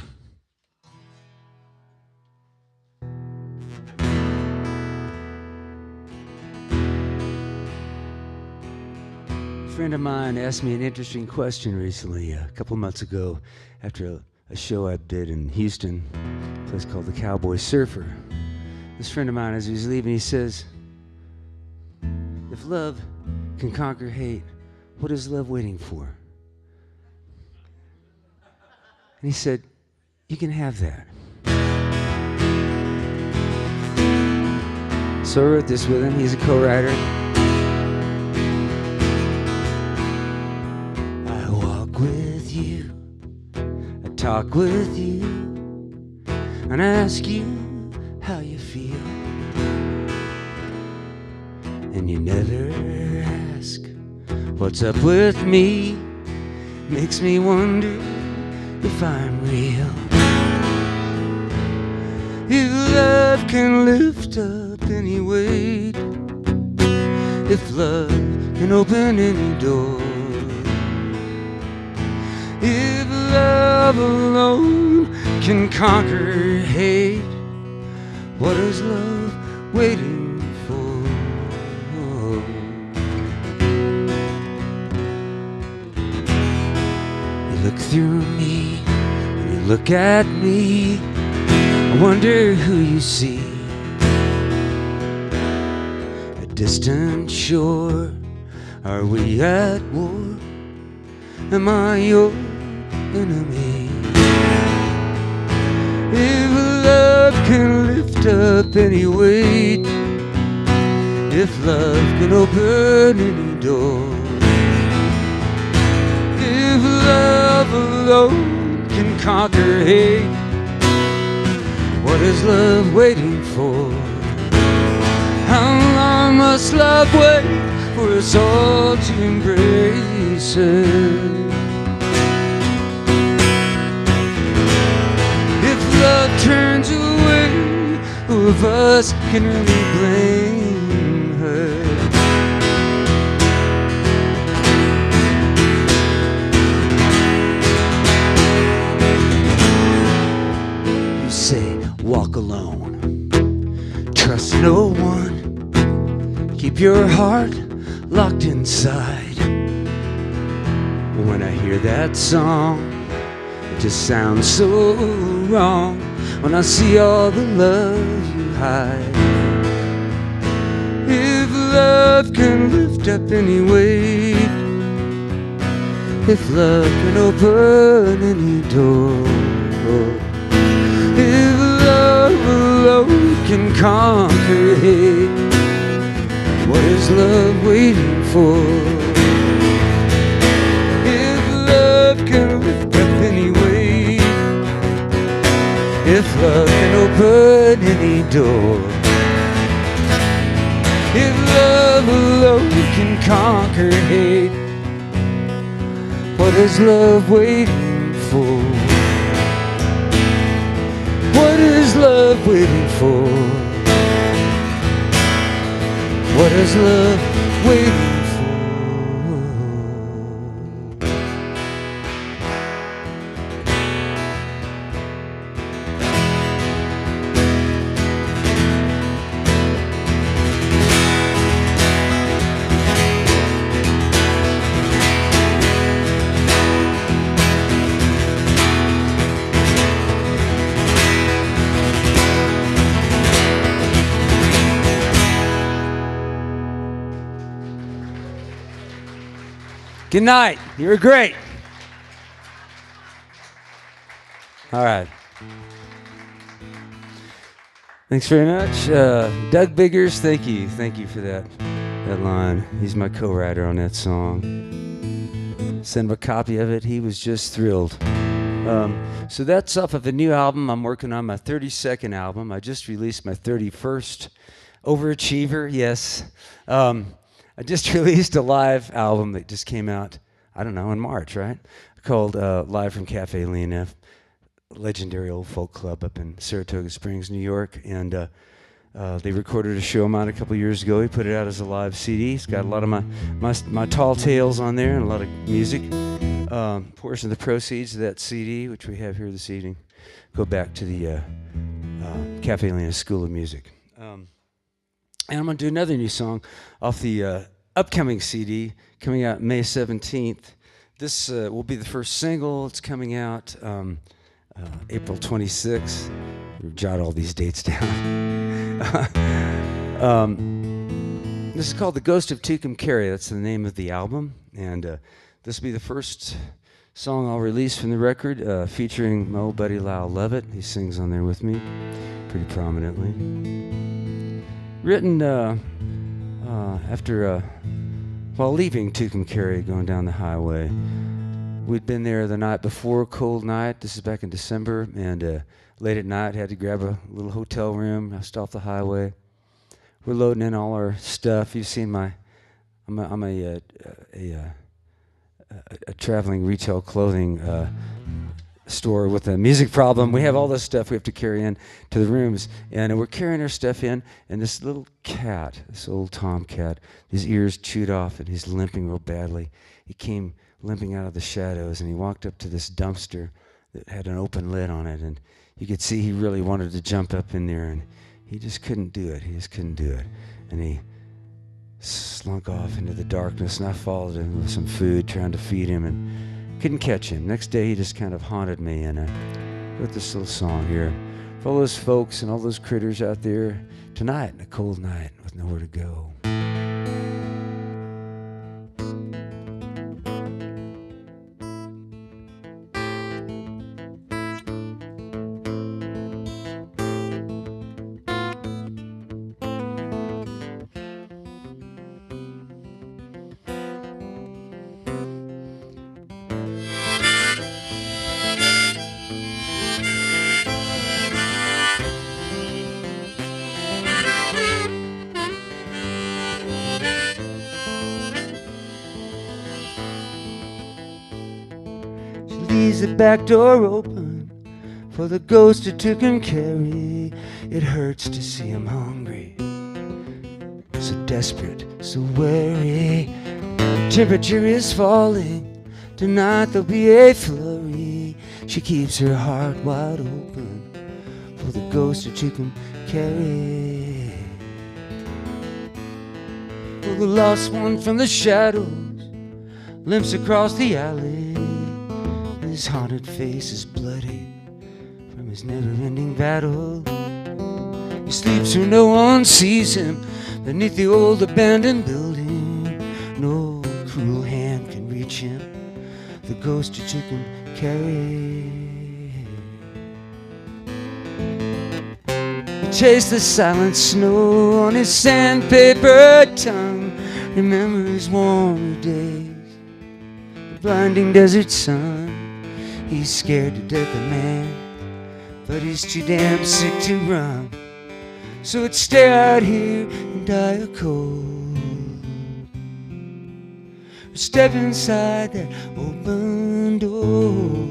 A friend of mine asked me an interesting question recently, a couple months ago, after a show I did in Houston, a place called the Cowboy Surfer. This friend of mine, as he was leaving, he says, if love can conquer hate, what is love waiting for? And he said, you can have that. So I wrote this with him. He's a co-writer. I walk with you, I talk with you, and I ask you how you feel. And you never ask what's up with me. Makes me wonder if I'm real. If love can lift up any weight, if love can open any door, if love alone can conquer hate, what is love waiting for? You look through me, when you look at me, I wonder who you see. A distant shore, are we at war? Am I your enemy? If love can lift up any weight, if love can open any door, if love alone can conquer hate, what is love waiting for? How long must love wait for us all to embrace it? If love turns away, who of us can really blame her? You say, walk alone, trust no one, keep your heart locked inside. When I hear that song, it just sounds so wrong. When I see all the love you hide, if love can lift up any weight, if love can open any door, if love alone can conquer hate, what is love waiting for? If love can lift up any weight, if love can open any door, if love alone can conquer hate, what is love waiting for? What is love waiting for? What is love waiting for? Good night. You were great. All right. Thanks very much. Doug Biggers, thank you. Thank you for that line. He's my co-writer on that song. Sent him a copy of it. He was just thrilled. So that's off of a new album. I'm working on my 32nd album. I just released my 31st. Overachiever, yes. I just released a live album that just came out, I don't know, in March, right? Called Live from Cafe Leland, legendary old folk club up in Saratoga Springs, New York. And they recorded a show of mine a couple years ago. He put it out as a live CD. It's got a lot of my tall tales on there and a lot of music. Portion of the proceeds of that CD, which we have here this evening, go back to the Cafe Leland School of Music. And I'm going to do another new song off the upcoming CD coming out May 17th. This will be the first single. It's coming out April 26th. Jot all these dates down. This is called The Ghost of Tucumcari. That's the name of the album. And this will be the first song I'll release from the record, featuring my old buddy Lyle Lovett. He sings on there with me pretty prominently. Written after, while leaving Tucumcari, going down the highway. We'd been there the night before, cold night. This is back in December, and late at night, had to grab a little hotel room just off the highway. We're loading in all our stuff. You've seen I'm a traveling retail clothing store with a music problem. We have all this stuff we have to carry in to the rooms, and we're carrying our stuff in, and this little cat, this old tomcat, his ears chewed off and he's limping real badly. He came limping out of the shadows, and he walked up to this dumpster that had an open lid on it, and you could see he really wanted to jump up in there, and he just couldn't do it. And he slunk off into the darkness, and I followed him with some food, trying to feed him, and couldn't catch him. Next day, he just kind of haunted me, and I wrote this little song here for all those folks and all those critters out there tonight, in a cold night with nowhere to go. The back door open for the ghost of Tucumcari. It hurts to see him hungry, so desperate, so weary. The temperature is falling. Tonight there'll be a flurry. She keeps her heart wide open for the ghost of Tucumcari. For the lost one from the shadows limps across the alley. His haunted face is bloody from his never-ending battle. He sleeps where no one sees him beneath the old abandoned building. No cruel hand can reach him, the ghost of Tucumcari. He chased the silent snow on his sandpaper tongue. Remembers warmer days, the blinding desert sun. He's scared to death of man, but he's too damn sick to run. So it's stay out here and die of cold, or step inside that open door.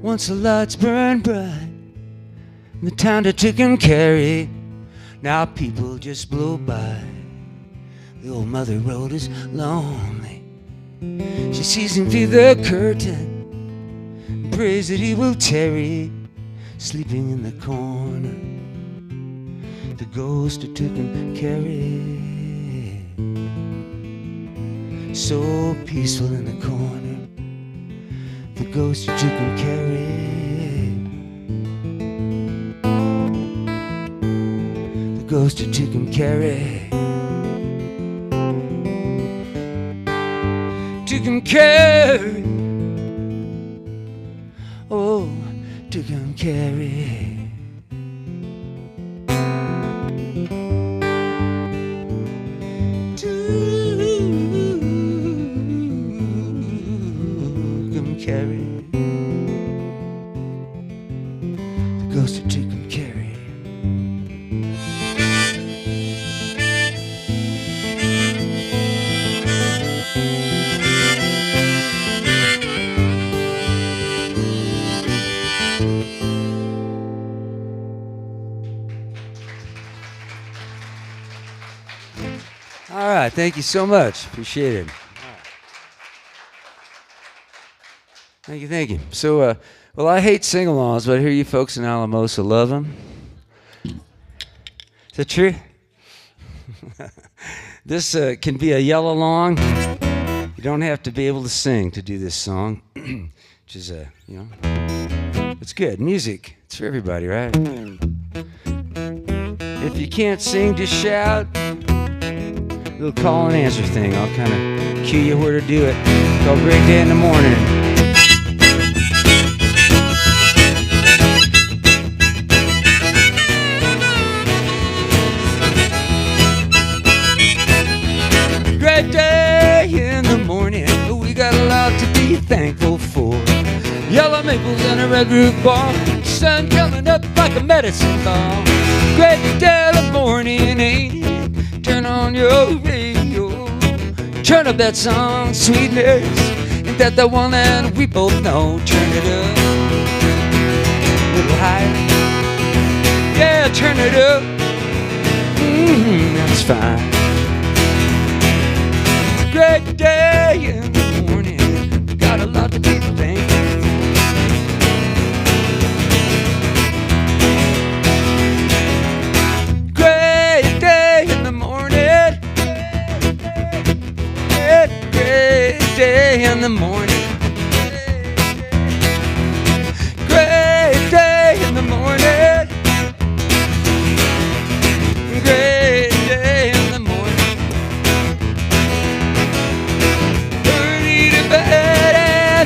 Once the lights burned bright, the town that took and carry, now people just blow by. The old mother road is lonely. She sees him through the curtain and prays that he will tarry, sleeping in the corner, the ghost that took and carry. So peaceful in the corner, the ghost that you can carry. The ghost that you can carry. You can carry. Oh, you can carry. Carry the ghost that you can carry. All right, thank you so much. Appreciate it. Thank you, thank you. So, well, I hate sing-alongs, but I hear you folks in Alamosa love them. Is that true? This can be a yell-along. You don't have to be able to sing to do this song, which is, you know, it's good. Music, it's for everybody, right? If you can't sing, just shout. Little call and answer thing. I'll kind of cue you where to do it. It's called Great Day in the Morning. Great day in the morning, we got a lot to be thankful for. Yellow maples and a red roof bar, sun coming up like a medicine ball. Great day in the morning, ain't it? Turn on your radio, turn up that song, Sweetness. Ain't that the one that we both know? Turn it up a little higher. Yeah, turn it up. That's fine. Great day in the morning, got a lot to be thankful. Great day in the morning, great day in the morning, great day in the morning, great day in the morning.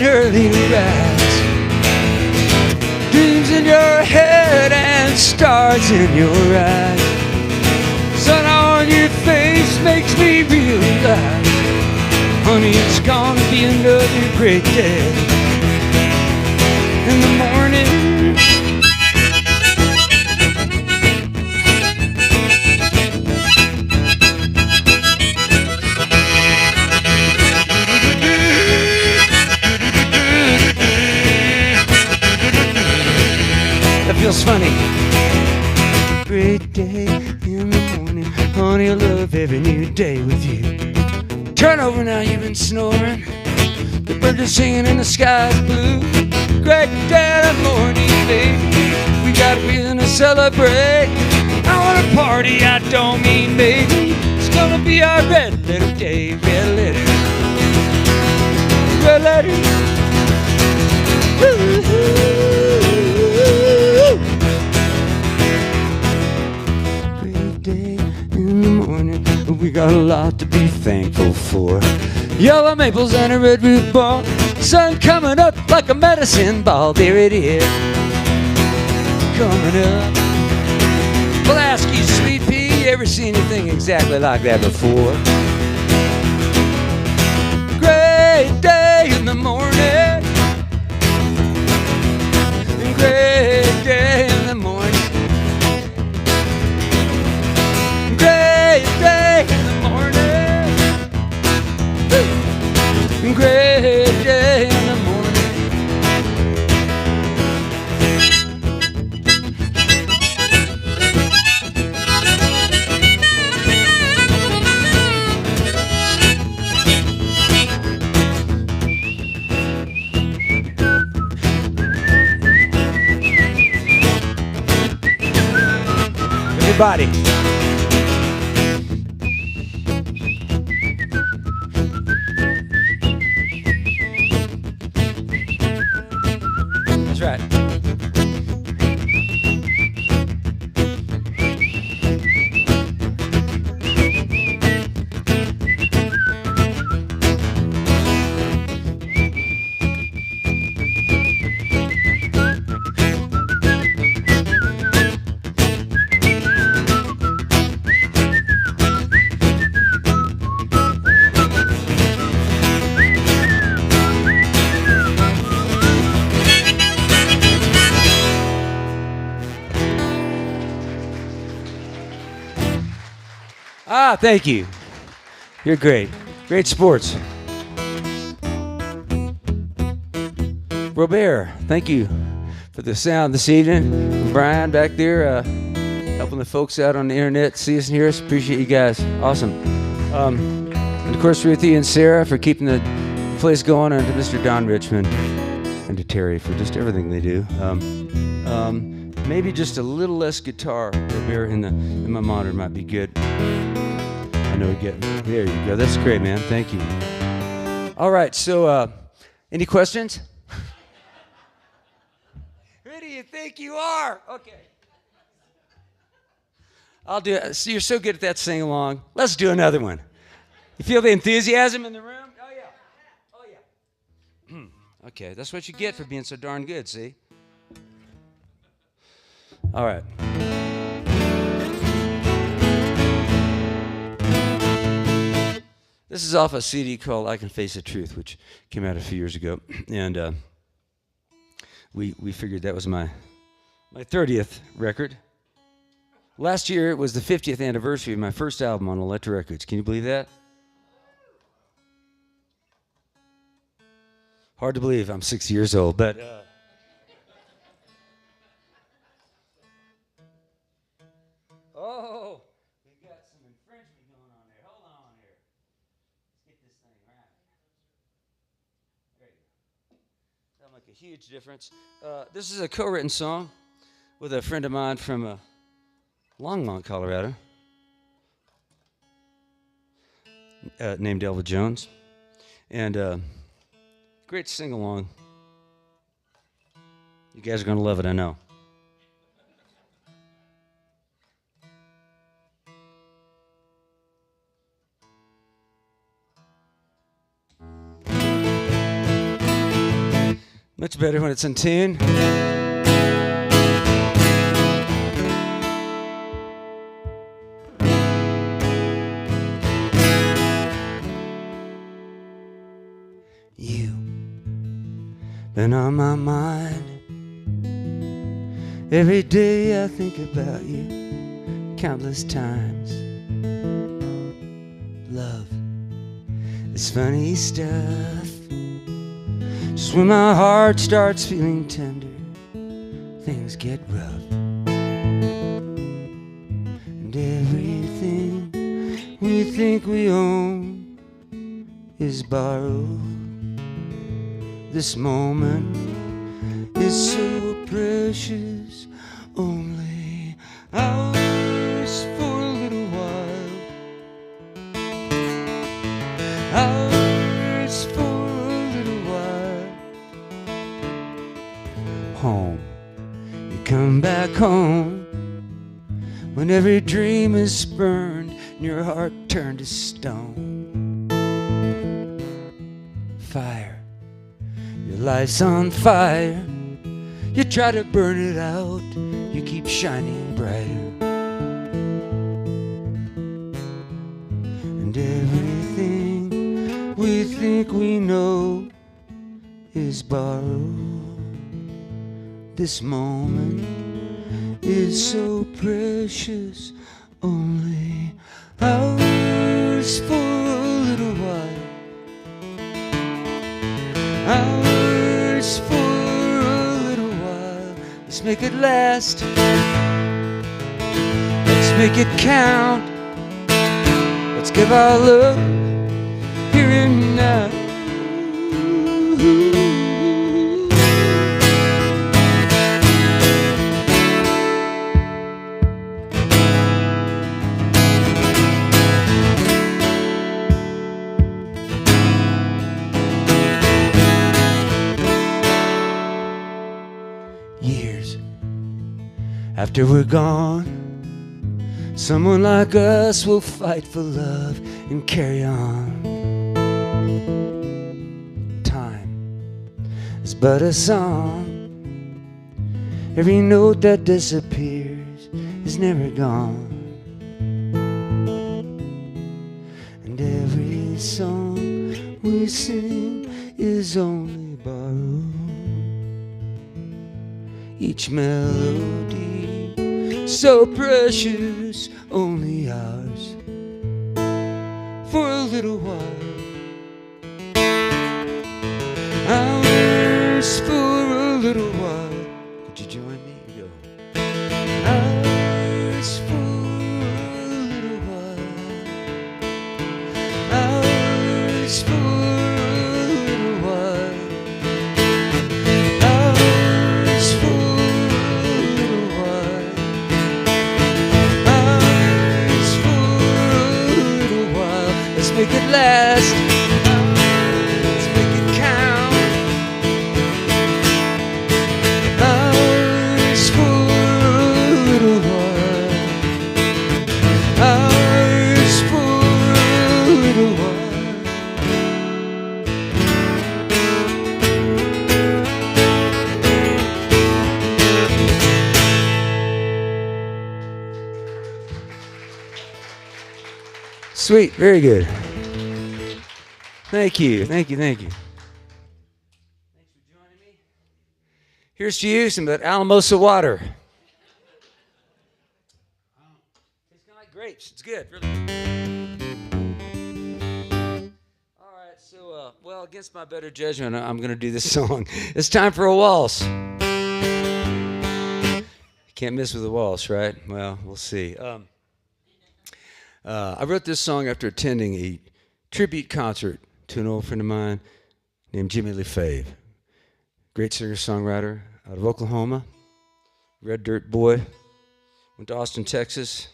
Early to rise, dreams in your head and stars in your eyes. Sun on your face makes me realize, honey, it's gonna be another great day in the morning. Feels funny. Great day in the morning, honey, I love every new day with you. Turn over now, you've been snoring. The birds are singing and the sky's blue. Great day in the morning, baby. We got reason to celebrate. I want to party, I don't mean maybe. It's gonna be our red letter day, red letter. Red letter. Woo-hoo. We got a lot to be thankful for. Yellow maples and a red roof ball, sun coming up like a medicine ball. There it is, coming up. Well, ask you, sweet pea, ever seen anything exactly like that before? Great day in the morning, great day in the morning, great day in the morning, great day in the morning. Everybody. That's right. Ah, thank you. You're great. Great sports. Robert, thank you for the sound this evening. Brian back there helping the folks out on the internet, see us and hear us. Appreciate you guys. Awesome. And of course, Ruthie and Sarah for keeping the place going, and to Mr. Don Richmond and to Terry for just everything they do. Maybe just a little less guitar, Robert, in my monitor might be good. I know we get, there you go. That's great, man. Thank you. All right, so any questions? Who do you think you are? Okay. I'll do it. So you're so good at that sing along. Let's do another one. You feel the enthusiasm in the room? Oh, yeah. Oh, yeah. Okay, that's what you get for being so darn good, see? All right. This is off a CD called I Can Face the Truth, which came out a few years ago. And we figured that was my 30th record. Last year, it was the 50th anniversary of my first album on Elektra Records. Can you believe that? Hard to believe I'm 60 years old, but... Oh, we got some infringement going on there. Hold on here. Let's get this thing right. There you go. That'll make a huge difference. This is a co-written song with a friend of mine from Longmont, Colorado, named Elva Jones. And great sing-along. You guys are going to love it, I know. Much better when it's in tune. Been on my mind. Every day I think about you countless times. Love is funny stuff. Just when my heart starts feeling tender, things get rough. And everything we think we own is borrowed. This moment is so precious, only ours for a little while. Ours for a little while. Home, you come back home when every dream is burned and your heart turned to stone. fire. Your life's on fire. You try to burn it out. You keep shining brighter. And everything we think we know is borrowed. This moment is so precious, only ours for a little while. Ours for a little while. Let's make it last. Let's make it count. Let's give our love here and now. Years after we're gone, someone like us will fight for love and carry on. Time is but a song. Every note that disappears is never gone. And every song we sing is only borrowed. Each melody so precious, only ours for a little while. Ours for a little while. Could you join me? Go. Ours for a little while. Ours for a little while. Ours for make it last. Let's make it count. Ours for a little while. Ours for a little while. Sweet, very good. Thank you, thank you, thank you. Thanks for joining me. Here's to you, some of that Alamosa water. Tastes kind of like grapes. It's good, really good. All right, so, well, against my better judgment, I'm going to do this song. It's time for a waltz. Can't miss with a waltz, right? Well, we'll see. I wrote this song after attending a tribute concert to an old friend of mine named Jimmy LaFave. Great singer-songwriter out of Oklahoma. Red Dirt boy. Went to Austin, Texas.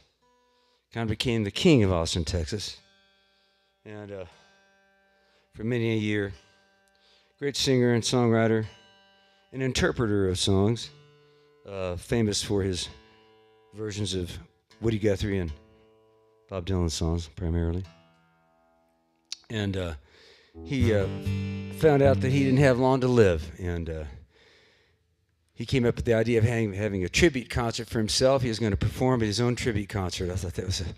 Kind of became the king of Austin, Texas. And for many a year, great singer and songwriter, an interpreter of songs, famous for his versions of Woody Guthrie and Bob Dylan songs, primarily. And he found out that he didn't have long to live, and he came up with the idea of having a tribute concert for himself. He was going to perform at his own tribute concert. I thought that was a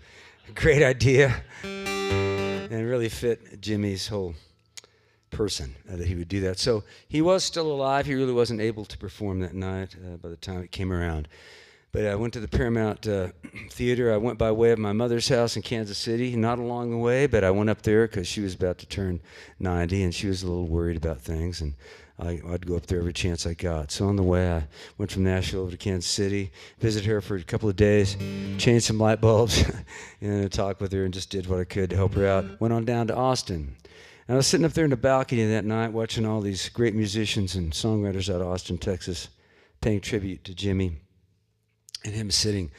great idea, and it really fit Jimmy's whole person that he would do that. So he was still alive. He really wasn't able to perform that night by the time it came around. But I went to the Paramount Theater. I went by way of my mother's house in Kansas City, not along the way, but I went up there because she was about to turn 90, and she was a little worried about things, and I'd go up there every chance I got. So on the way, I went from Nashville over to Kansas City, visited her for a couple of days, changed some light bulbs, and talked with her and just did what I could to help her out. Went on down to Austin. And I was sitting up there in the balcony that night watching all these great musicians and songwriters out of Austin, Texas, paying tribute to Jimmy. And him sitting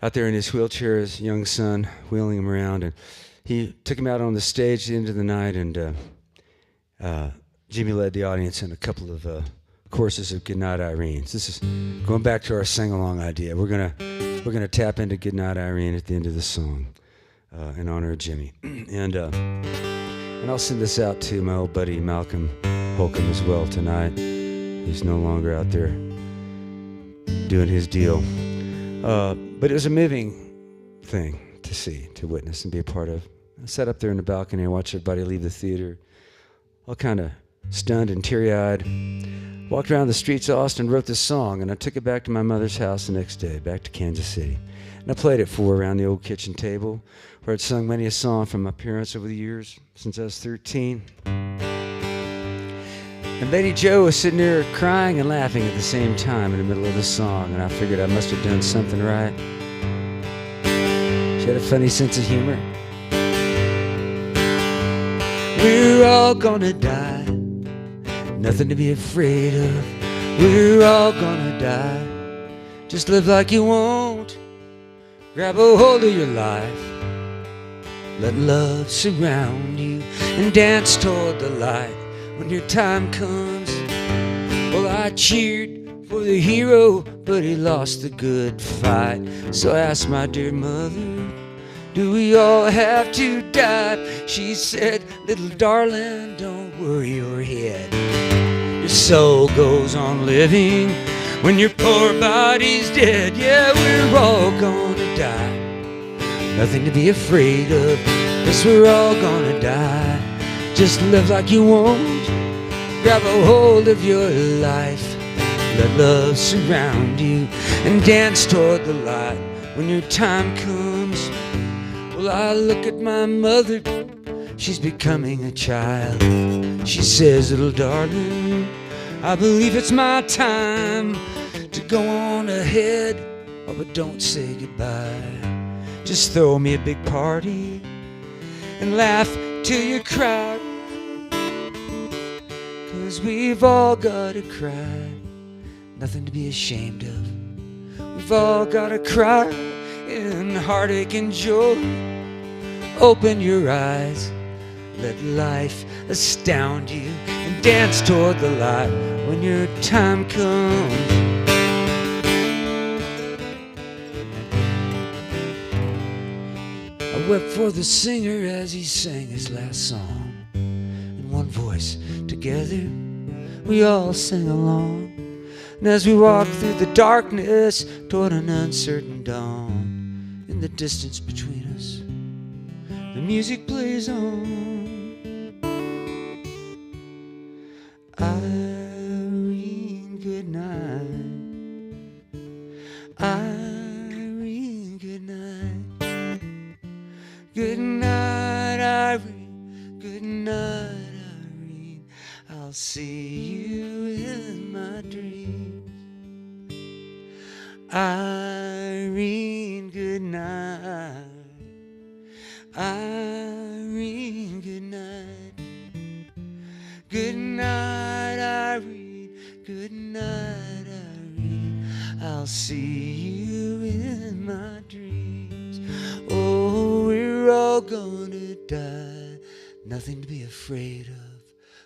out there in his wheelchair, his young son, wheeling him around. And he took him out on the stage at the end of the night, and Jimmy led the audience in a couple of courses of Goodnight Irene. This is going back to our sing-along idea. We're gonna tap into Goodnight Irene at the end of the song in honor of Jimmy. And And I'll send this out to my old buddy Malcolm Holcomb as well tonight. He's no longer out there doing his deal. But it was a moving thing to see, to witness, and be a part of. I sat up there in the balcony and watched everybody leave the theater, all kind of stunned and teary-eyed. Walked around the streets of Austin, wrote this song, and I took it back to my mother's house the next day, back to Kansas City. And I played it for her around the old kitchen table, where I'd sung many a song from my parents over the years, since I was 13. And Lady Jo was sitting there crying and laughing at the same time in the middle of the song, and I figured I must have done something right. She had a funny sense of humor. We're all gonna die, nothing to be afraid of. We're all gonna die, just live like you won't. Grab a hold of your life, let love surround you, and dance toward the light when your time comes. Well, I cheered for the hero, but he lost the good fight. So I asked my dear mother, do we all have to die? She said, little darling, don't worry your head. Your soul goes on living when your poor body's dead. Yeah, we're all gonna die, nothing to be afraid of. Yes, we're all gonna die, just live like you won't. Grab a hold of your life, let love surround you, and dance toward the light when your time comes. Well, I look at my mother, she's becoming a child. She says, little darling, I believe it's my time to go on ahead. Oh, but don't say goodbye. Just throw me a big party and laugh till you cry. 'Cause we've all gotta cry, nothing to be ashamed of. We've all gotta cry in heartache and joy. Open your eyes, let life astound you, and dance toward the light when your time comes. I wept for the singer as he sang his last song. In one voice, together, we all sang along. And as we walk through the darkness toward an uncertain dawn, in the distance between us, the music plays on. Irene, good night. Irene, good night. Good night, Irene. Good night, Irene. I'll see you in my dreams. Irene, good night. Irene, good night. Good night, Irene. Good night, Irene. I'll see you in my dreams. Oh, we're all gonna die, nothing to be afraid of.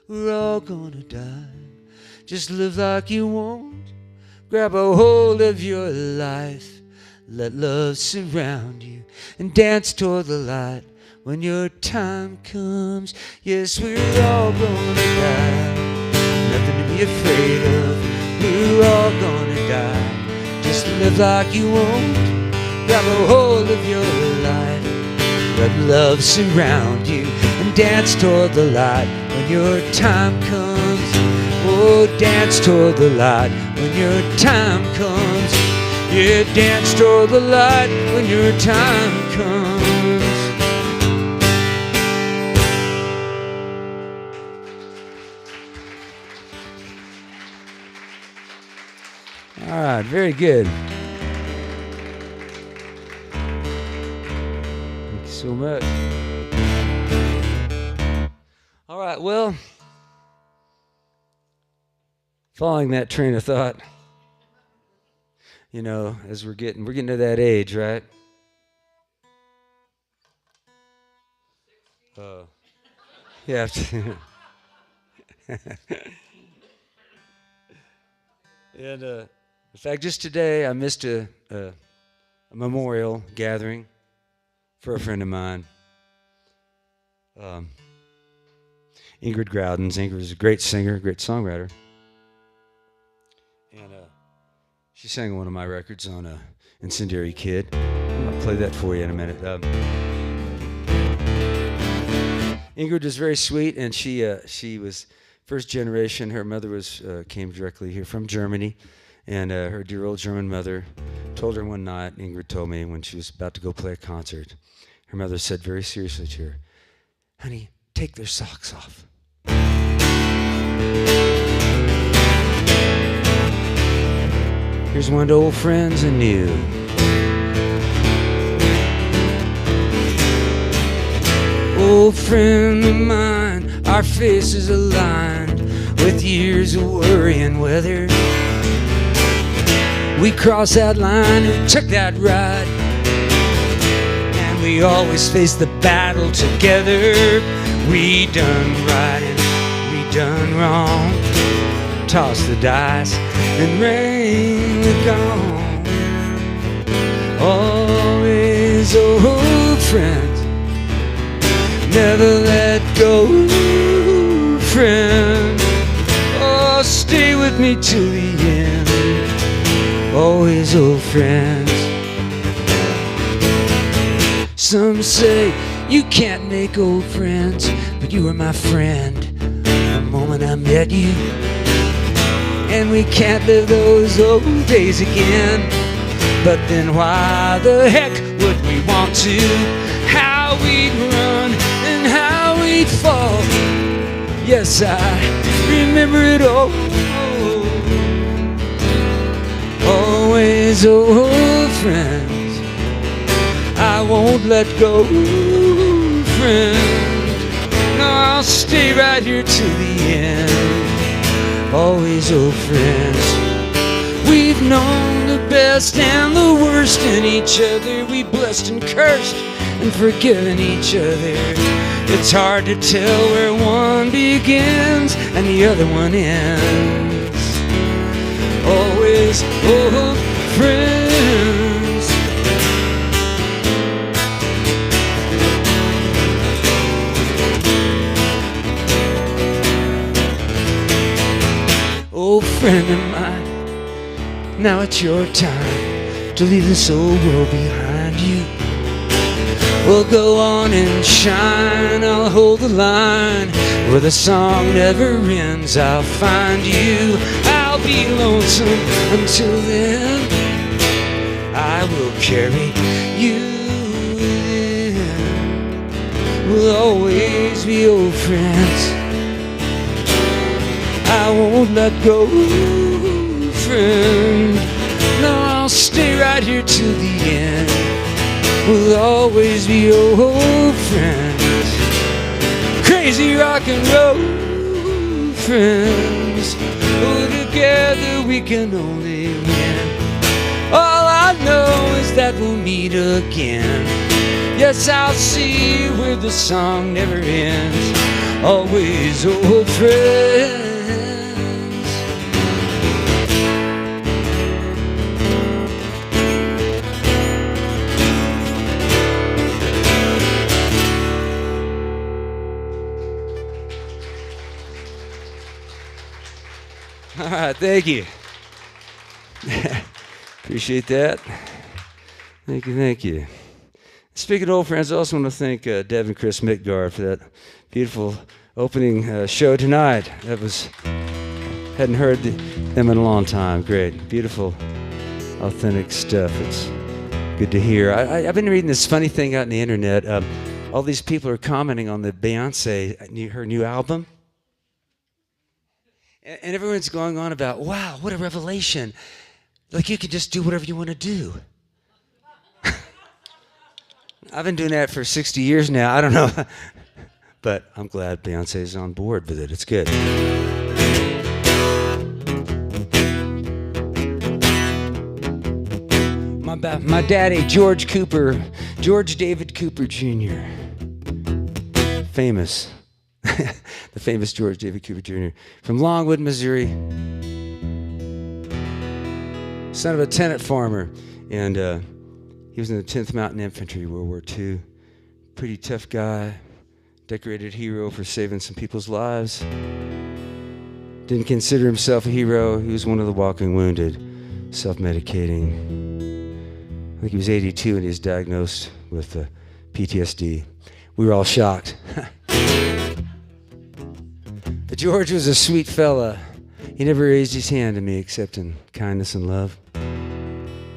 We're all gonna die, just live like you won't. Grab a hold of your life, let love surround you, and dance toward the light when your time comes. Yes, we're all gonna die, nothing to be afraid of. We're all gonna die, just live like you won't. Grab a hold of your light, let love surround you, and dance toward the light when your time comes. Oh, dance toward the light when your time comes. Yeah, dance toward the light when your time comes. All right, very good. Thank you so much. All right, well, following that train of thought, you know, as we're getting to that age, right? Yeah. And in fact, just today I missed a memorial gathering for a friend of mine. Ingrid Groudens. Ingrid is a great singer, great songwriter. And she sang one of my records on Incendiary Kid. I'm going to play that for you in a minute. Ingrid was very sweet, and she was first generation. Her mother came directly here from Germany, and her dear old German mother told her one night, Ingrid told me when she was about to go play a concert, her mother said very seriously to her, "Honey, take their socks off." Here's one to old friends and new. Old friend of mine, our faces aligned with years of worry and weather. We crossed that line and took that ride, and we always faced the battle together. We done right and we done wrong, tossed the dice and rain was gone. Always old friends, never let go, friend. Oh, stay with me till the end. Always old friends. Some say you can't make old friends, but you were my friend the moment I met you. And we can't live those old days again, but then why the heck would we want to? How we'd run and how we'd fall. Yes, I remember it all. Always old friends, I won't let go, friend. No, I'll stay right here to the end. Always old friends. We've known the best and the worst in each other. We blessed and cursed and forgiven each other. It's hard to tell where one begins and the other one ends. Always old friends. Old friend of mine, now it's your time to leave this old world behind you. We'll go on and shine, I'll hold the line. Where the song never ends, I'll find you. I'll be lonesome until then. I will carry you in. We'll always be old friends. I won't let go, friend. No, I'll stay right here till the end. We'll always be old friends. Crazy rock and roll friends. Oh, together we can only win. All I know is that we'll meet again. Yes, I'll see you where the song never ends. Always old friends. All right, thank you. Appreciate that. Thank you, thank you. Speaking of old friends, I also want to thank Dev and Chris Mitguard for that beautiful opening show tonight. Hadn't heard them in a long time. Great, beautiful, authentic stuff. It's good to hear. I've been reading this funny thing out on the internet. All these people are commenting on the Beyonce, her new album. And everyone's going on about, wow, what a revelation. Like you can just do whatever you want to do. I've been doing that for 60 years now. I don't know. But I'm glad Beyonce's on board with it. It's good. My daddy, George David Cooper Jr. Famous. The famous George David Cooper Jr. from Longwood, Missouri. Son of a tenant farmer. And he was in the 10th Mountain Infantry, World War II. Pretty tough guy. decorated hero for saving some people's lives. Didn't consider himself a hero. He was one of the walking wounded, self-medicating. I think he was 82 and he was diagnosed with PTSD. We were all shocked. But George was a sweet fella. He never raised his hand to me except in kindness and love.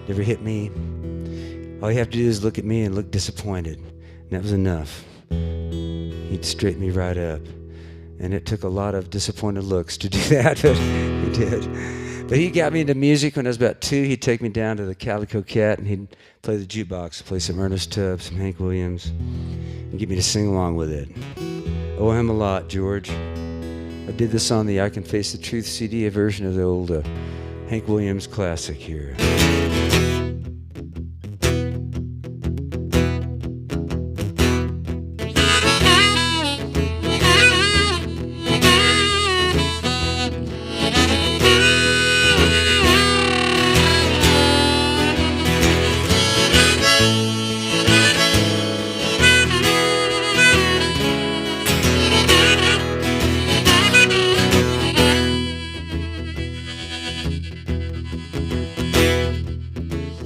Never hit me. All you have to do is look at me and look disappointed. And that was enough. He'd straighten me right up. And it took a lot of disappointed looks to do that, but he did. But he got me into music when I was about 2. He'd take me down to the Calico Cat and he'd play the jukebox, play some Ernest Tubb, some Hank Williams, and get me to sing along with it. Owe him a lot, George. I did this on the I Can Face the Truth CD, a version of the old Hank Williams classic here.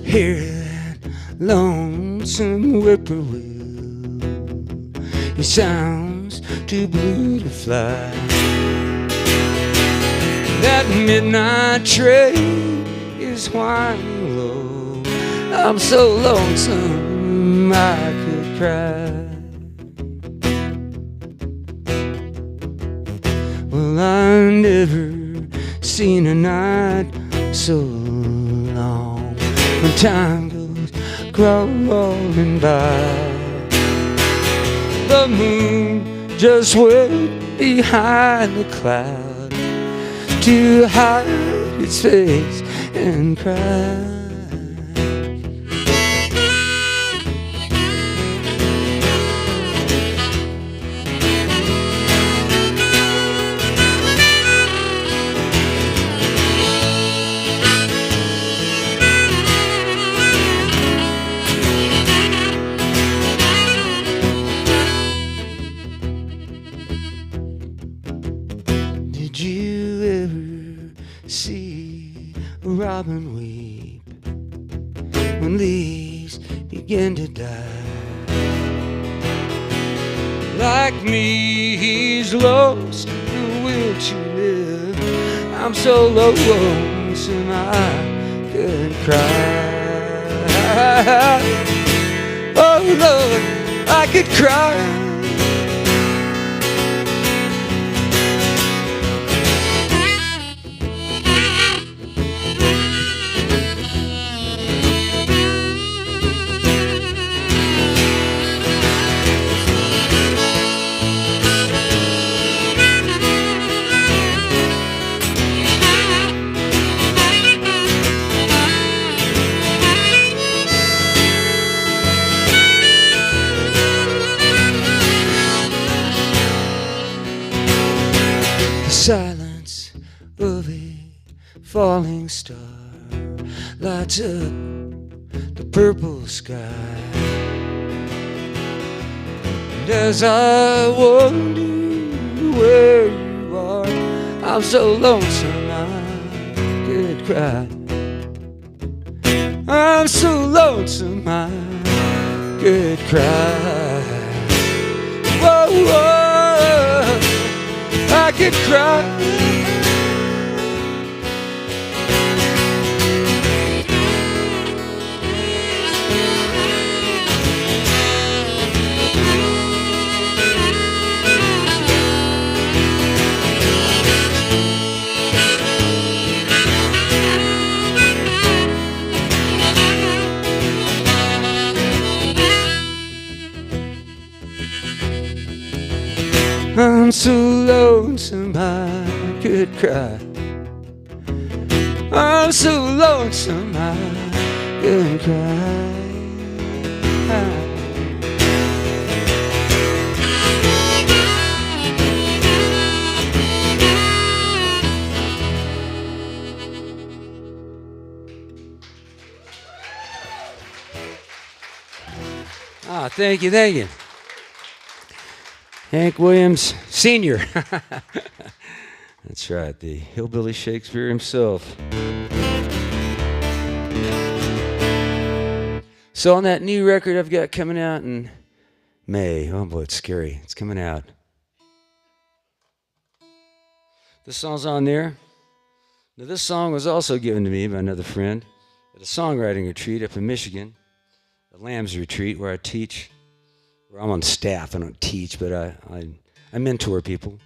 Hear that lonesome whippoorwill. He sounds too blue to fly. That midnight train is whining low. I'm so lonesome I could cry. Well, I never seen a night so long. When time goes crawling by, the moon just went behind the cloud to hide its face and cry. Robin weep when leaves begin to die. Like me, he's lost the will to live. I'm so lonesome I could cry. Oh Lord, I could cry. Silence of a falling star lights up the purple sky. And as I wonder where you are, I'm so lonesome I could cry. I'm so lonesome I could cry. Whoa, whoa, I could cry. I'm so lonesome I could cry. I'm so lonesome I could cry. Thank you, thank you. Hank Williams Sr. That's right, the hillbilly Shakespeare himself. So on that new record I've got coming out in May, oh boy, it's scary. It's coming out. This song's on there. Now this song was also given to me by another friend at a songwriting retreat up in Michigan, the Lambs Retreat, where I teach. Where I'm on staff. I don't teach, but I mentor people.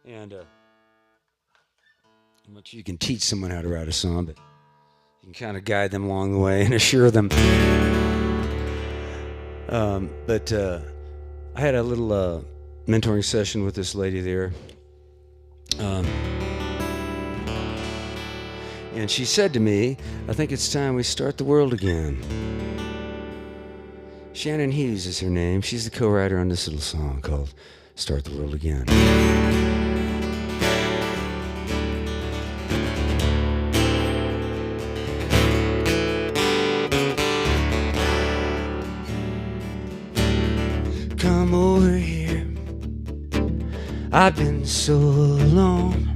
And I'm not sure you can teach someone how to write a song, but you can kind of guide them along the way and assure them. But I had a little mentoring session with this lady there. And she said to me, I think it's time we start the world again. Shannon Hughes is her name. She's the co-writer on this little song called Start the World Again. Come over here. I've been so alone.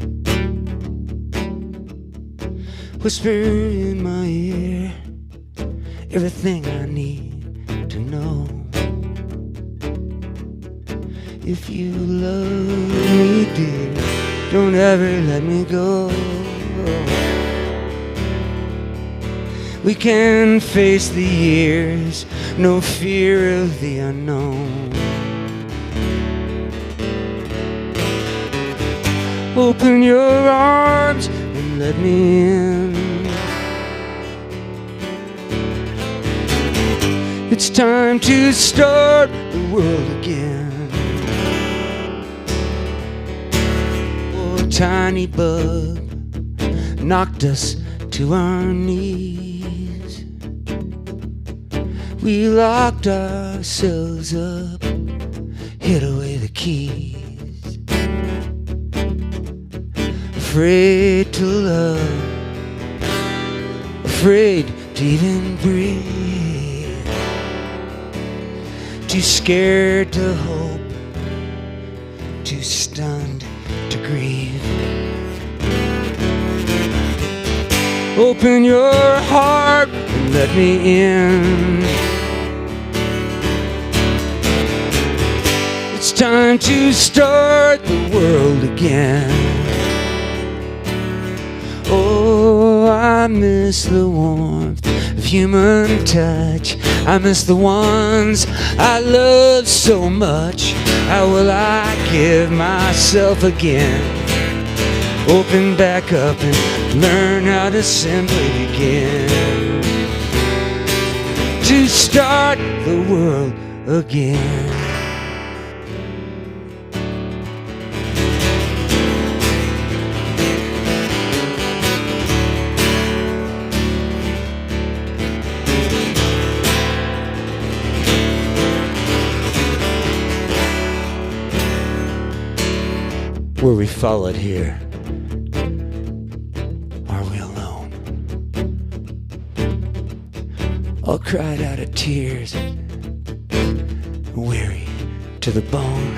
Whisper in my ear everything I need to know. If you love me, dear, don't ever let me go. We can face the years, no fear of the unknown. Open your arms and let me in. It's time to start the world again. Oh, a tiny bug knocked us to our knees. We locked ourselves up, hid away the keys. Afraid to love, afraid to even breathe. Too scared to hope, too stunned to grieve. Open your heart and let me in. It's time to start the world again. Oh, I miss the warmth of human touch. I miss the ones I love so much. How will I give myself again? Open back up and learn how to simply begin. To start the world again. Were we followed here? Are we alone? All cried out of tears, weary to the bone.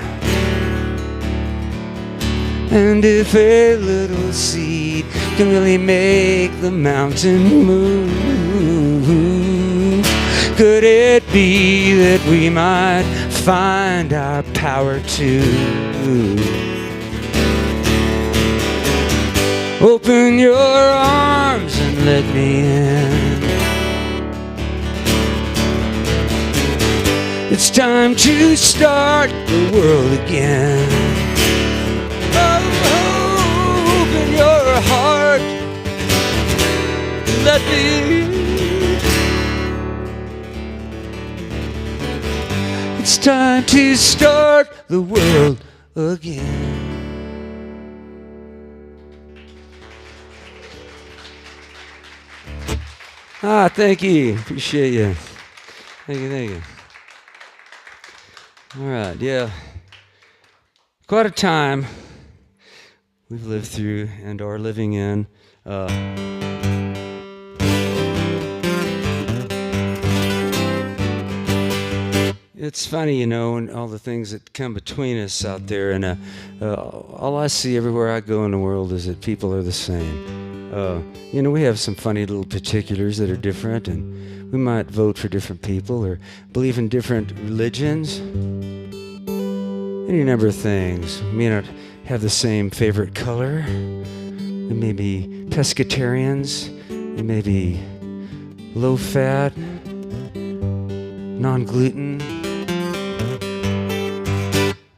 And if a little seed can really make the mountain move, could it be that we might find our power too? Open your arms and let me in. It's time to start the world again. Oh, open your heart and let me in. It's time to start the world again. Thank you. Appreciate you. Thank you. All right, yeah. Quite a time we've lived through and are living in. it's funny, and all the things that come between us out there, and all I see everywhere I go in the world is that people are the same. We have some funny little particulars that are different, and we might vote for different people or believe in different religions. Any number of things. We may not have the same favorite color. We may be pescatarians. We may be low-fat, non-gluten.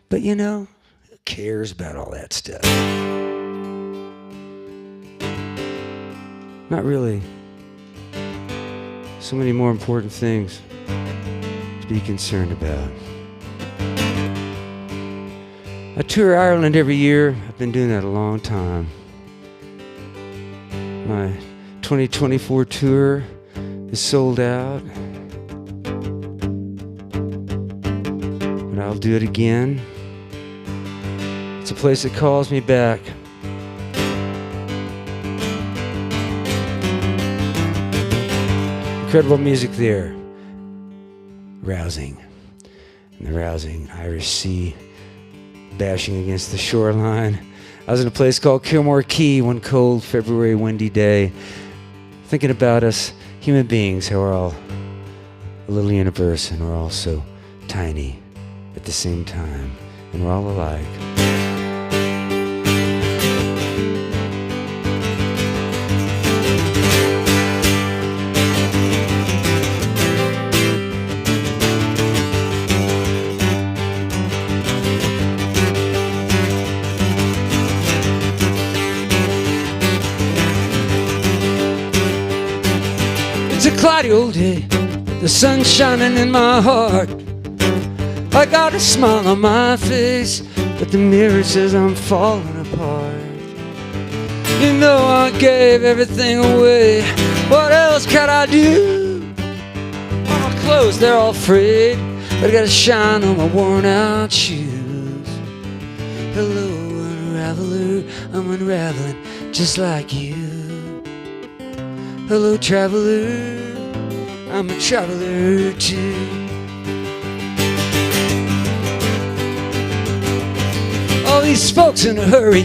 But who cares about all that stuff? Not really. So many more important things to be concerned about. I tour Ireland every year. I've been doing that a long time. My 2024 tour is sold out. But I'll do it again. It's a place that calls me back. Incredible music there. Rousing. And the rousing Irish Sea bashing against the shoreline. I was in a place called Kilmore Key one cold February windy day, thinking about us human beings, how we're all a little universe and we're all so tiny at the same time, and we're all alike. Cloudy old day, the sun shining in my heart. I got a smile on my face, but the mirror says I'm falling apart. I gave everything away. What else could I do? All my clothes, they're all frayed, but I got a shine on my worn out shoes. Hello, unraveler, I'm unraveling just like you. Hello, traveler, I'm a traveler too. All these folks in a hurry,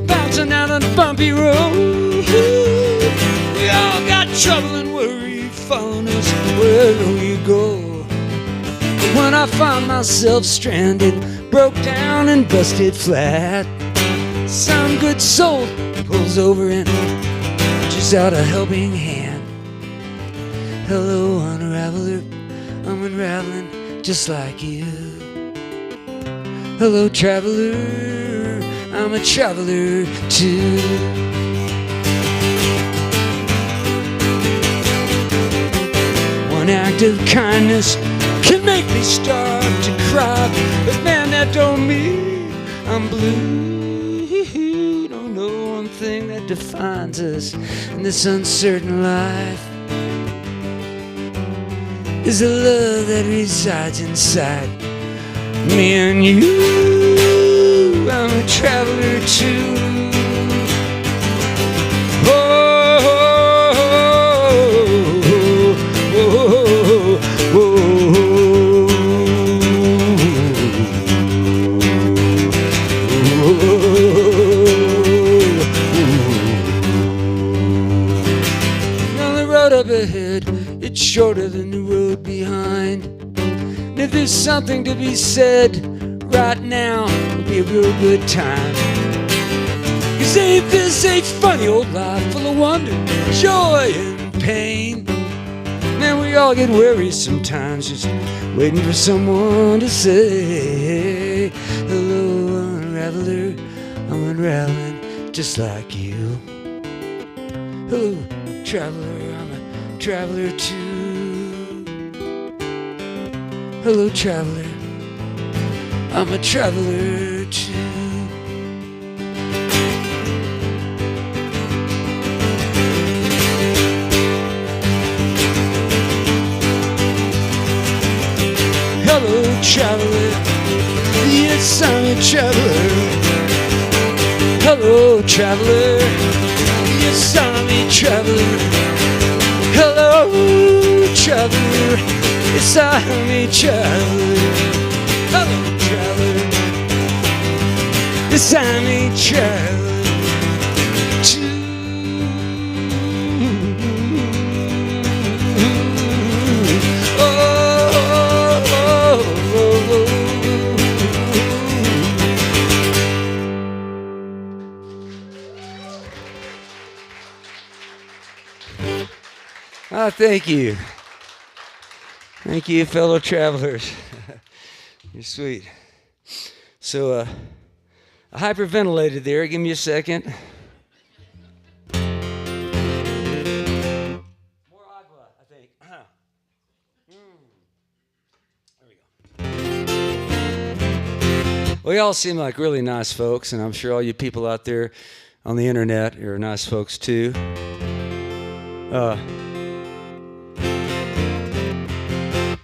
bouncing down on the bumpy road. We all got trouble and worry following us wherever we go. But when I found myself stranded, broke down and busted flat, some good soul pulls over and reaches out a helping hand. Hello, unraveler, I'm unraveling just like you. Hello, traveler, I'm a traveler too. One act of kindness can make me start to cry, but man, that don't mean I'm blue. Don't know one thing that defines us in this uncertain life is a love that resides inside me and you. I'm a traveler too. Oh, oh, oh, oh, oh. On the road up ahead, it's shorter than the road behind. And if there's something to be said right now, it'll be a real good time. 'Cause ain't this a funny old life full of wonder, joy and pain? Man, we all get worried sometimes, just waiting for someone to say, hello, unraveler, I'm unraveling just like you. Hello, traveler, I'm a traveler too. Hello, traveler, I'm a traveler too. Hello, traveler, yes, I'm a traveler. Hello, traveler, yes, I'm a traveler. Hello, traveler, Yes, I'm a traveler. Hello, traveler. Yes, I'm a traveler too. Oh, oh, oh, oh. Oh, thank you. Thank you, fellow travelers. You're sweet. So, I hyperventilated there. Give me a second. More agua, I think. There we go. Well, y'all seem like really nice folks, and I'm sure all you people out there on the internet are nice folks too.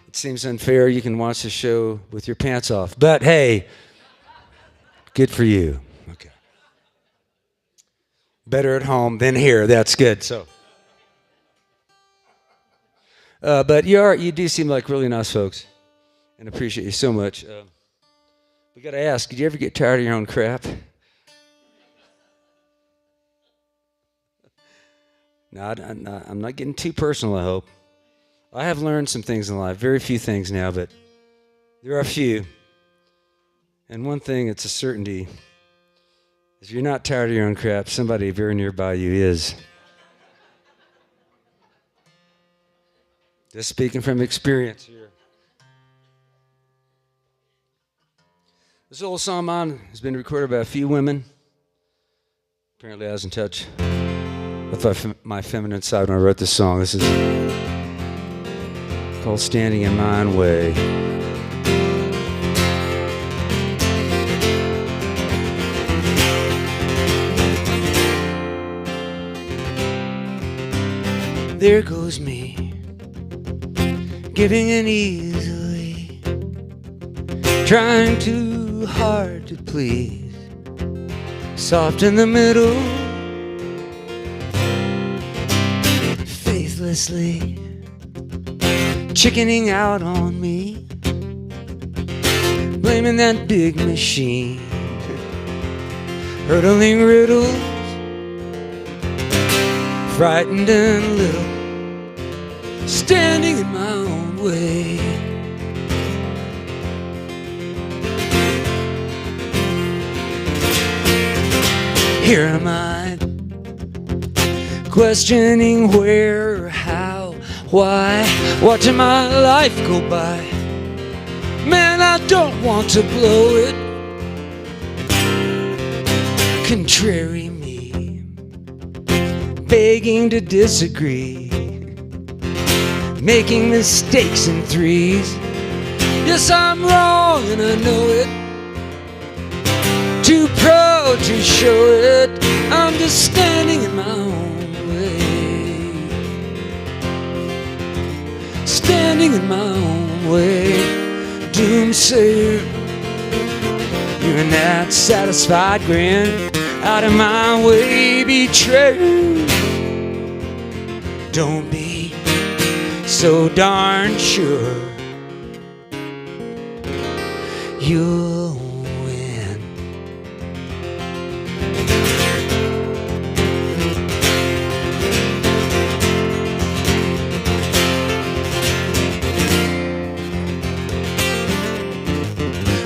It seems unfair you can watch the show with your pants off, but hey, good for you. Okay. Better at home than here. That's good. So, but you do seem like really nice folks, and appreciate you so much. We got to ask: did you ever get tired of your own crap? No, I'm not getting too personal. I hope. I have learned some things in life. Very few things now, but there are a few. And one thing, it's a certainty. If you're not tired of your own crap, somebody very nearby you is. Just speaking from experience here. This old song of mine has been recorded by a few women. Apparently I was in touch with my feminine side when I wrote this song. This is called Standing in My Own Way. There goes me, giving in easily, trying too hard to please, soft in the middle, faithlessly, chickening out on me, blaming that big machine, hurtling riddles, frightened and little, standing in my own way. Here am I, questioning where, how, why, watching my life go by. Man, I don't want to blow it. Contrary me, begging to disagree, making mistakes in threes. Yes, I'm wrong and I know it. Too proud to show it. I'm just standing in my own way. Standing in my own way. Doomsayer, you're that satisfied grin. Out of my way, betrayer. Don't be so darn sure you'll win.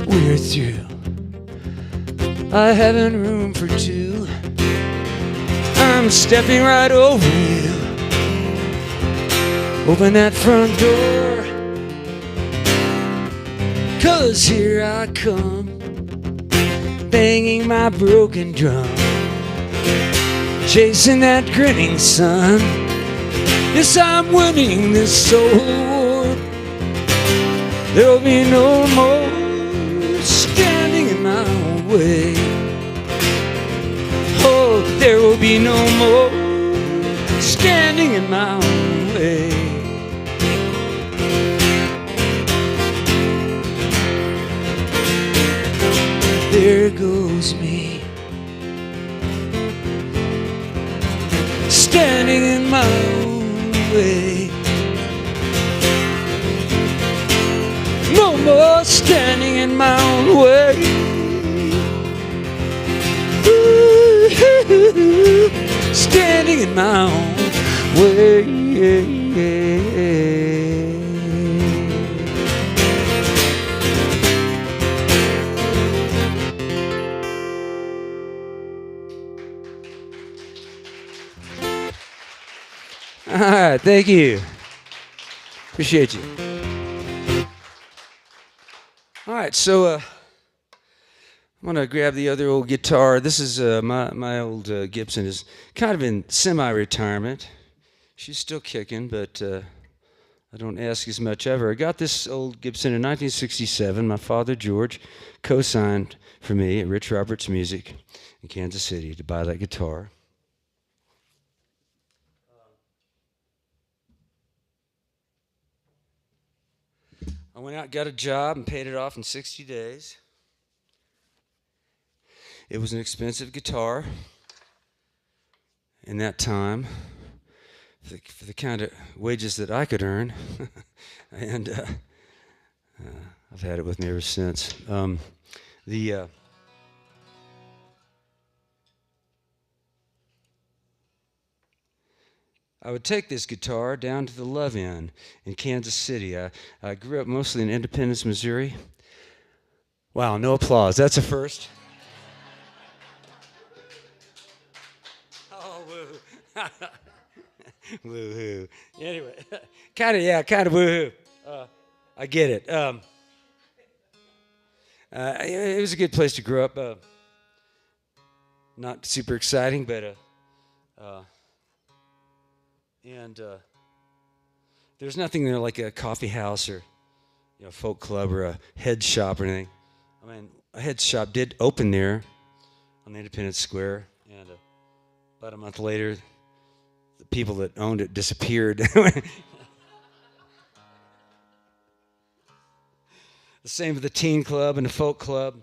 We're through. I haven't room for two. I'm stepping right over you. Open that front door, 'cause here I come, banging my broken drum, chasing that grinning sun. Yes, I'm winning this soul war. There'll be no more standing in my own way. Oh, there will be no more standing in my own way. There goes me, standing in my own way. standing in my own way. Standing in my own way. All right, thank you. Appreciate you. All right, so I'm gonna grab the other old guitar. This is my old Gibson is kind of in semi-retirement. She's still kicking, but I don't ask as much of her. I got this old Gibson in 1967. My father George co-signed for me at Rich Roberts Music in Kansas City to buy that guitar. I went out, got a job, and paid it off in 60 days. It was an expensive guitar in that time for the kind of wages that I could earn, and I've had it with me ever since. I would take this guitar down to the Love Inn in Kansas City. I grew up mostly in Independence, Missouri. Wow, no applause. That's a first. Oh, woo. Woo-hoo. Anyway, kind of woo-hoo. I get it. It was a good place to grow up. Not super exciting, but there's nothing there like a coffee house or folk club or a head shop or anything. I mean, a head shop did open there on the Independence Square, and about a month later, the people that owned it disappeared. The same with the teen club and the folk club.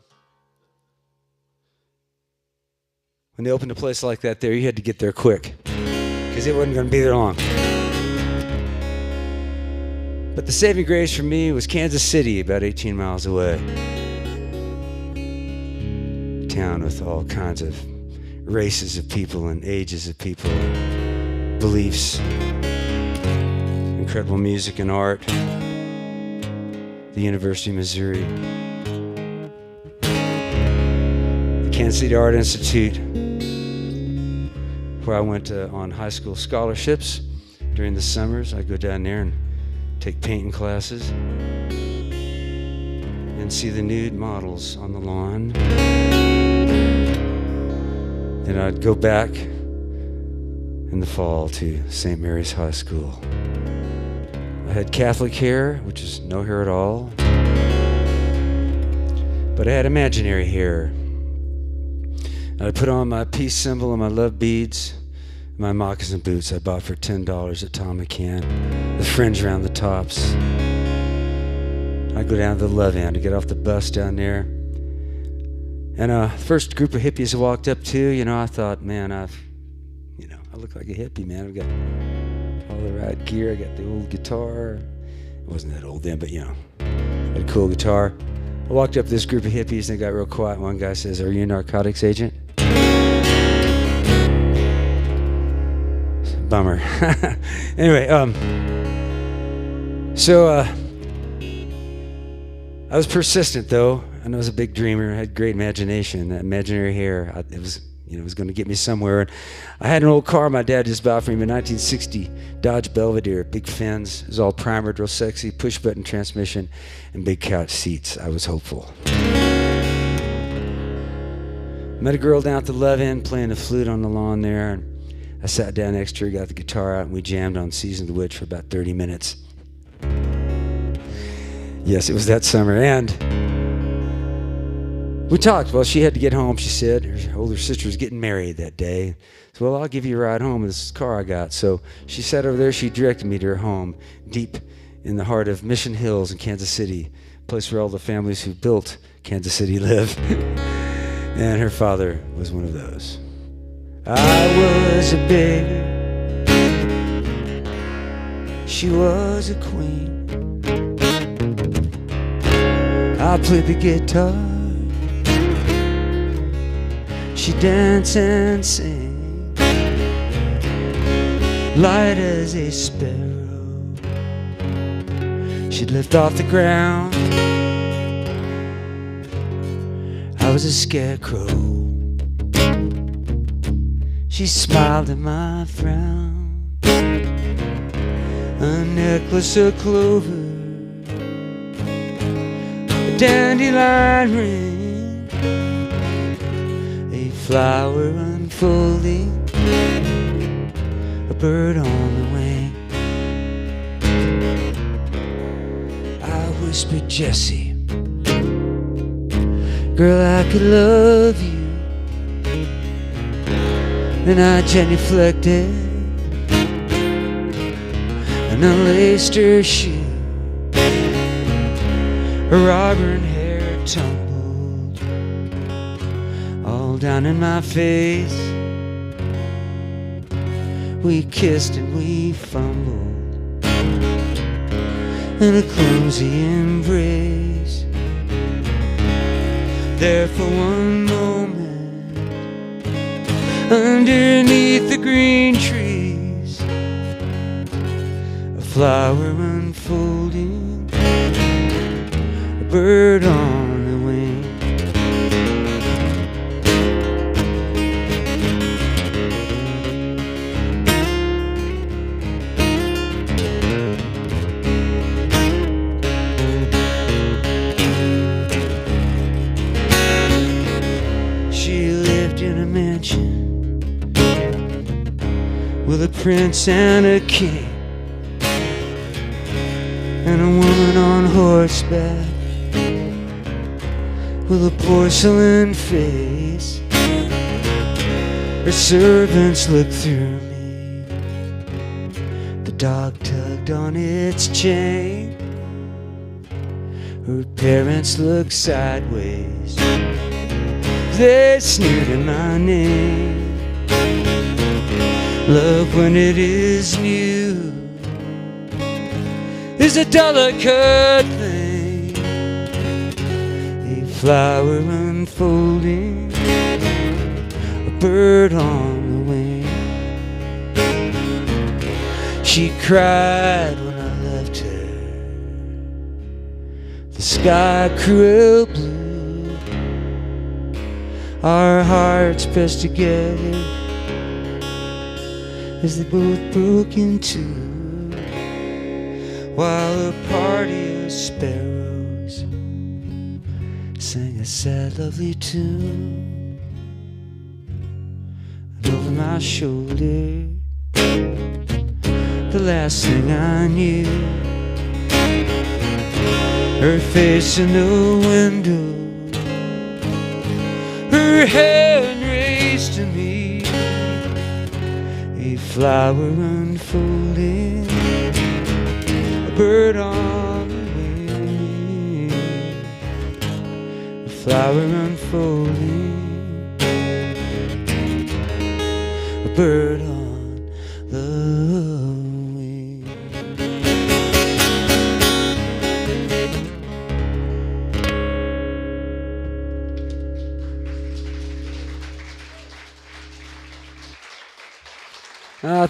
When they opened a place like that there, you had to get there quick, because it wasn't going to be there long. But the saving grace for me was Kansas City, about 18 miles away. A town with all kinds of races of people and ages of people, and beliefs, incredible music and art. The University of Missouri, the Kansas City Art Institute, where I went on high school scholarships during the summers. I'd go down there and take painting classes and see the nude models on the lawn. Then I'd go back in the fall to St. Mary's High School. I had Catholic hair, which is no hair at all, but I had imaginary hair. I put on my peace symbol and my love beads, my moccasin boots I bought for $10 at Tom McCann, the fringe around the tops. I'd go down to the Love Inn to get off the bus down there. And the first group of hippies I walked up to, I thought, man, I look like a hippie, man. I've got all the right gear. I got the old guitar. It wasn't that old then, but had a cool guitar. I walked up to this group of hippies and they got real quiet. One guy says, "Are you a narcotics agent?" Bummer. Anyway, so I was persistent though, and I was a big dreamer. I had great imagination. That imaginary hair, it was going to get me somewhere. And I had an old car my dad just bought for me, a 1960 Dodge Belvedere, big fins. It was all primered, real sexy, push-button transmission, and big couch seats. I was hopeful. Met a girl down at the Love Inn playing the flute on the lawn there, and I sat down next to her, got the guitar out, and we jammed on Season of the Witch for about 30 minutes. Yes, it was that summer, and we talked. Well, she had to get home, she said. Her older sister was getting married that day. So, well, I'll give you a ride home in this car I got. So she sat over there. She directed me to her home, deep in the heart of Mission Hills in Kansas City, a place where all the families who built Kansas City live. And her father was one of those. I was a beggar. She was a queen. I play the guitar, she dance and sing, light as a sparrow. She'd lift off the ground, I was a scarecrow. She smiled at my frown, a necklace of clover, a dandelion ring, a flower unfolding, a bird on the wing. I whispered, Jessie, girl, I could love you. Then I genuflected and unlaced her shoe. Her auburn hair tumbled all down in my face. We kissed and we fumbled in a clumsy embrace. There for one moment, underneath the green trees, a flower unfolding, a bird on the wing. She lived in a mansion with a prince and a king, and a woman on horseback with a porcelain face. Her servants looked through me, the dog tugged on its chain. Her parents looked sideways, they sneered at my name. Love, when it is new, is a delicate thing, a flower unfolding, a bird on the wing. She cried when I left her, the sky cruel blue, our hearts pressed together as they both broke in two, while a party of sparrows sang a sad, lovely tune. And over my shoulder, the last thing I knew, her face in the window, her hand raised to me, a flower unfolding, a bird on the wing, a flower unfolding, a bird on the wing.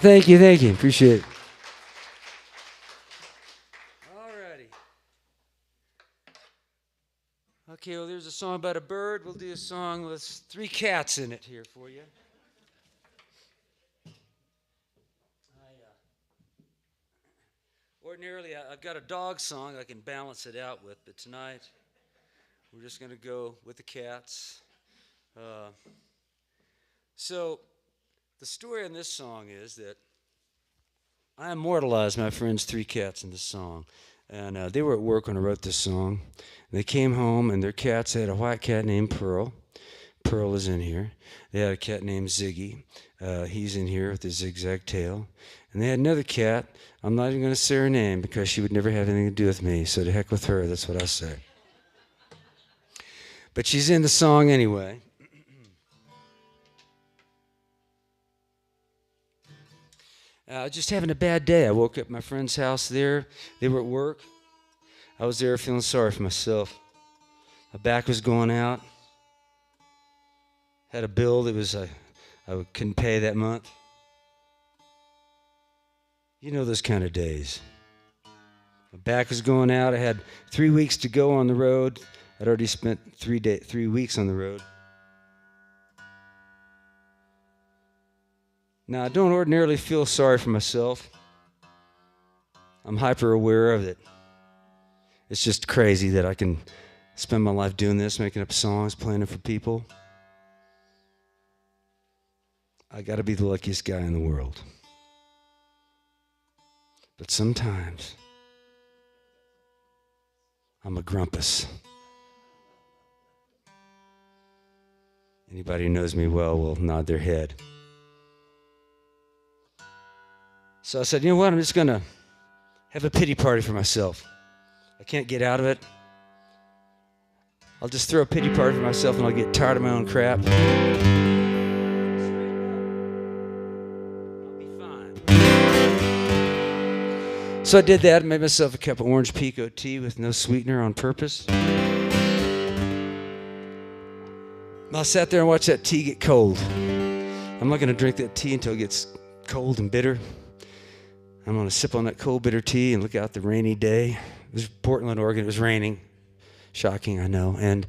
Thank you, appreciate it. Alrighty. Okay, well, there's a song about a bird. We'll do a song with 3 cats in it here for you. Ordinarily, I've got a dog song I can balance it out with, but tonight we're just going to go with the cats. So the story in this song is that I immortalized my friend's 3 cats in this song. And they were at work when I wrote this song. And they came home, and their cats had a white cat named Pearl. Pearl is in here. They had a cat named Ziggy. He's in here with his zigzag tail. And they had another cat. I'm not even going to say her name because she would never have anything to do with me. So to heck with her, that's what I say. But she's in the song anyway. Just having a bad day. I woke up at my friend's house there. They were at work. I was there feeling sorry for myself. My back was going out. Had a bill that was I couldn't pay that month. You know those kind of days. My back was going out. I had 3 weeks to go on the road. I'd already spent 3 weeks on the road. Now, I don't ordinarily feel sorry for myself. I'm hyper aware of it. It's just crazy that I can spend my life doing this, making up songs, playing them for people. I got to be the luckiest guy in the world. But sometimes I'm a grumpus. Anybody who knows me well will nod their head. So I said, you know what, I'm just going to have a pity party for myself. I can't get out of it. I'll just throw a pity party for myself and I'll get tired of my own crap. I'll be fine. So I did that and made myself a cup of orange pico tea with no sweetener on purpose. I sat there and watched that tea get cold. I'm not going to drink that tea until it gets cold and bitter. I'm going to sip on that cold, bitter tea and look out the rainy day. It was Portland, Oregon. It was raining. Shocking, I know. And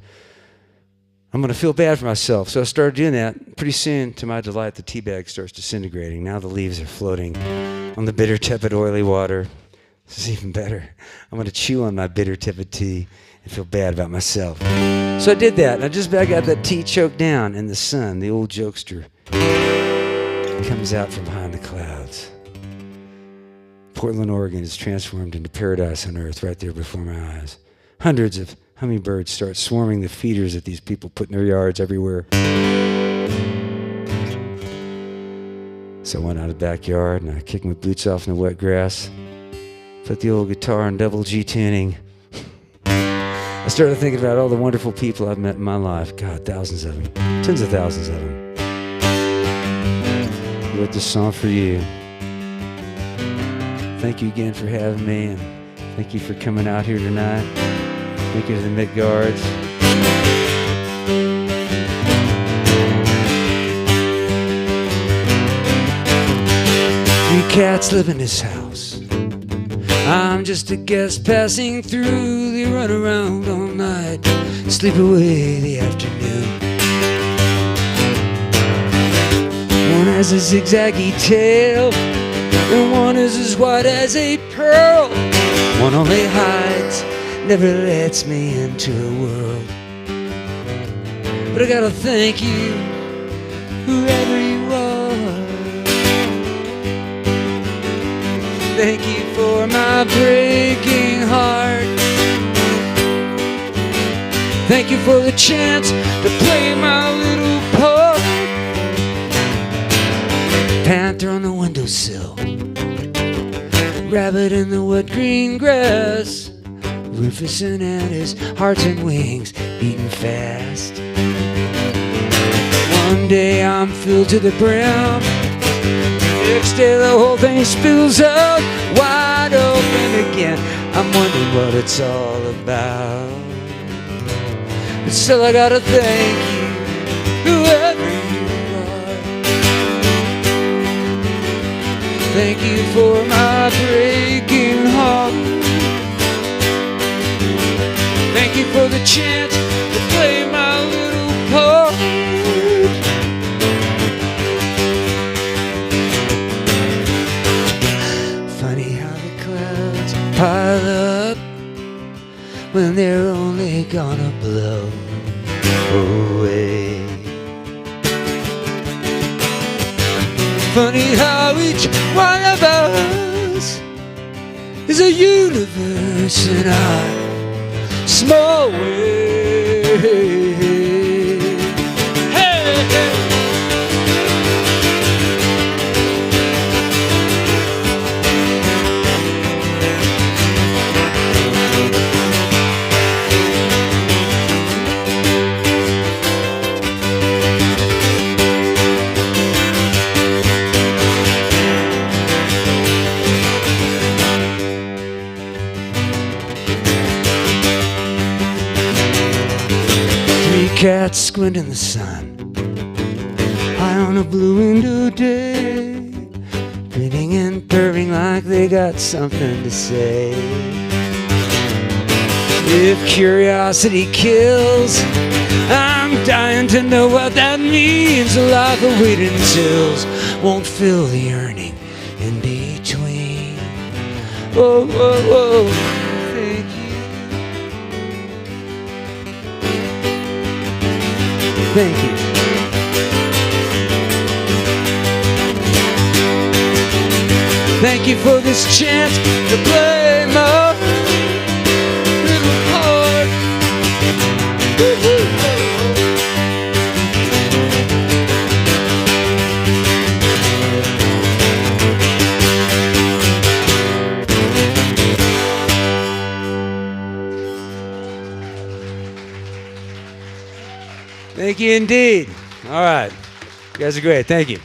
I'm going to feel bad for myself. So I started doing that. Pretty soon, to my delight, the tea bag starts disintegrating. Now the leaves are floating on the bitter, tepid, oily water. This is even better. I'm going to chew on my bitter, tepid tea and feel bad about myself. So I did that. I got that tea choked down, and the sun, the old jokester, comes out from behind the clouds. Portland, Oregon is transformed into paradise on earth right there before my eyes. Hundreds of hummingbirds start swarming the feeders that these people put in their yards everywhere. So I went out of the backyard and I kicked my boots off in the wet grass, put the old guitar in double G tuning. I started thinking about all the wonderful people I've met in my life. God, thousands of them. Tens of thousands of them. I wrote this song for you. Thank you again for having me, and thank you for coming out here tonight. Thank you to the Mitguards. Three cats live in this house. I'm just a guest passing through. They run around all night, sleep away the afternoon. One has a zigzaggy tail, and one is as white as a pearl. One only hides, never lets me into her world. But I gotta thank you, whoever you are. Thank you for my breaking heart. Thank you for the chance to play my little part. Panther on the windowsill, rabbit in the wet green grass, Rufus and his hearts and wings beating fast. One day I'm filled to the brim, next day the whole thing spills out wide open again. I'm wondering what it's all about. But still I gotta thank you, whoever you are. Thank you for my breaking heart. Thank you for the chance to play my little part. Funny how the clouds pile up when they're only gonna blow away. Funny how each one of us is a universe in our small way. Hey, hey. cat squint in the sun, high on a blue window day, grinning and purring like they got something to say. If curiosity kills, I'm dying to know what that means. A lot of waiting tills won't fill the yearning in between. Whoa, whoa, whoa, thank you. Thank you. Thank you for this chance to play my little part. Woo-hoo. Thank you indeed. All right. You guys are great. Thank you.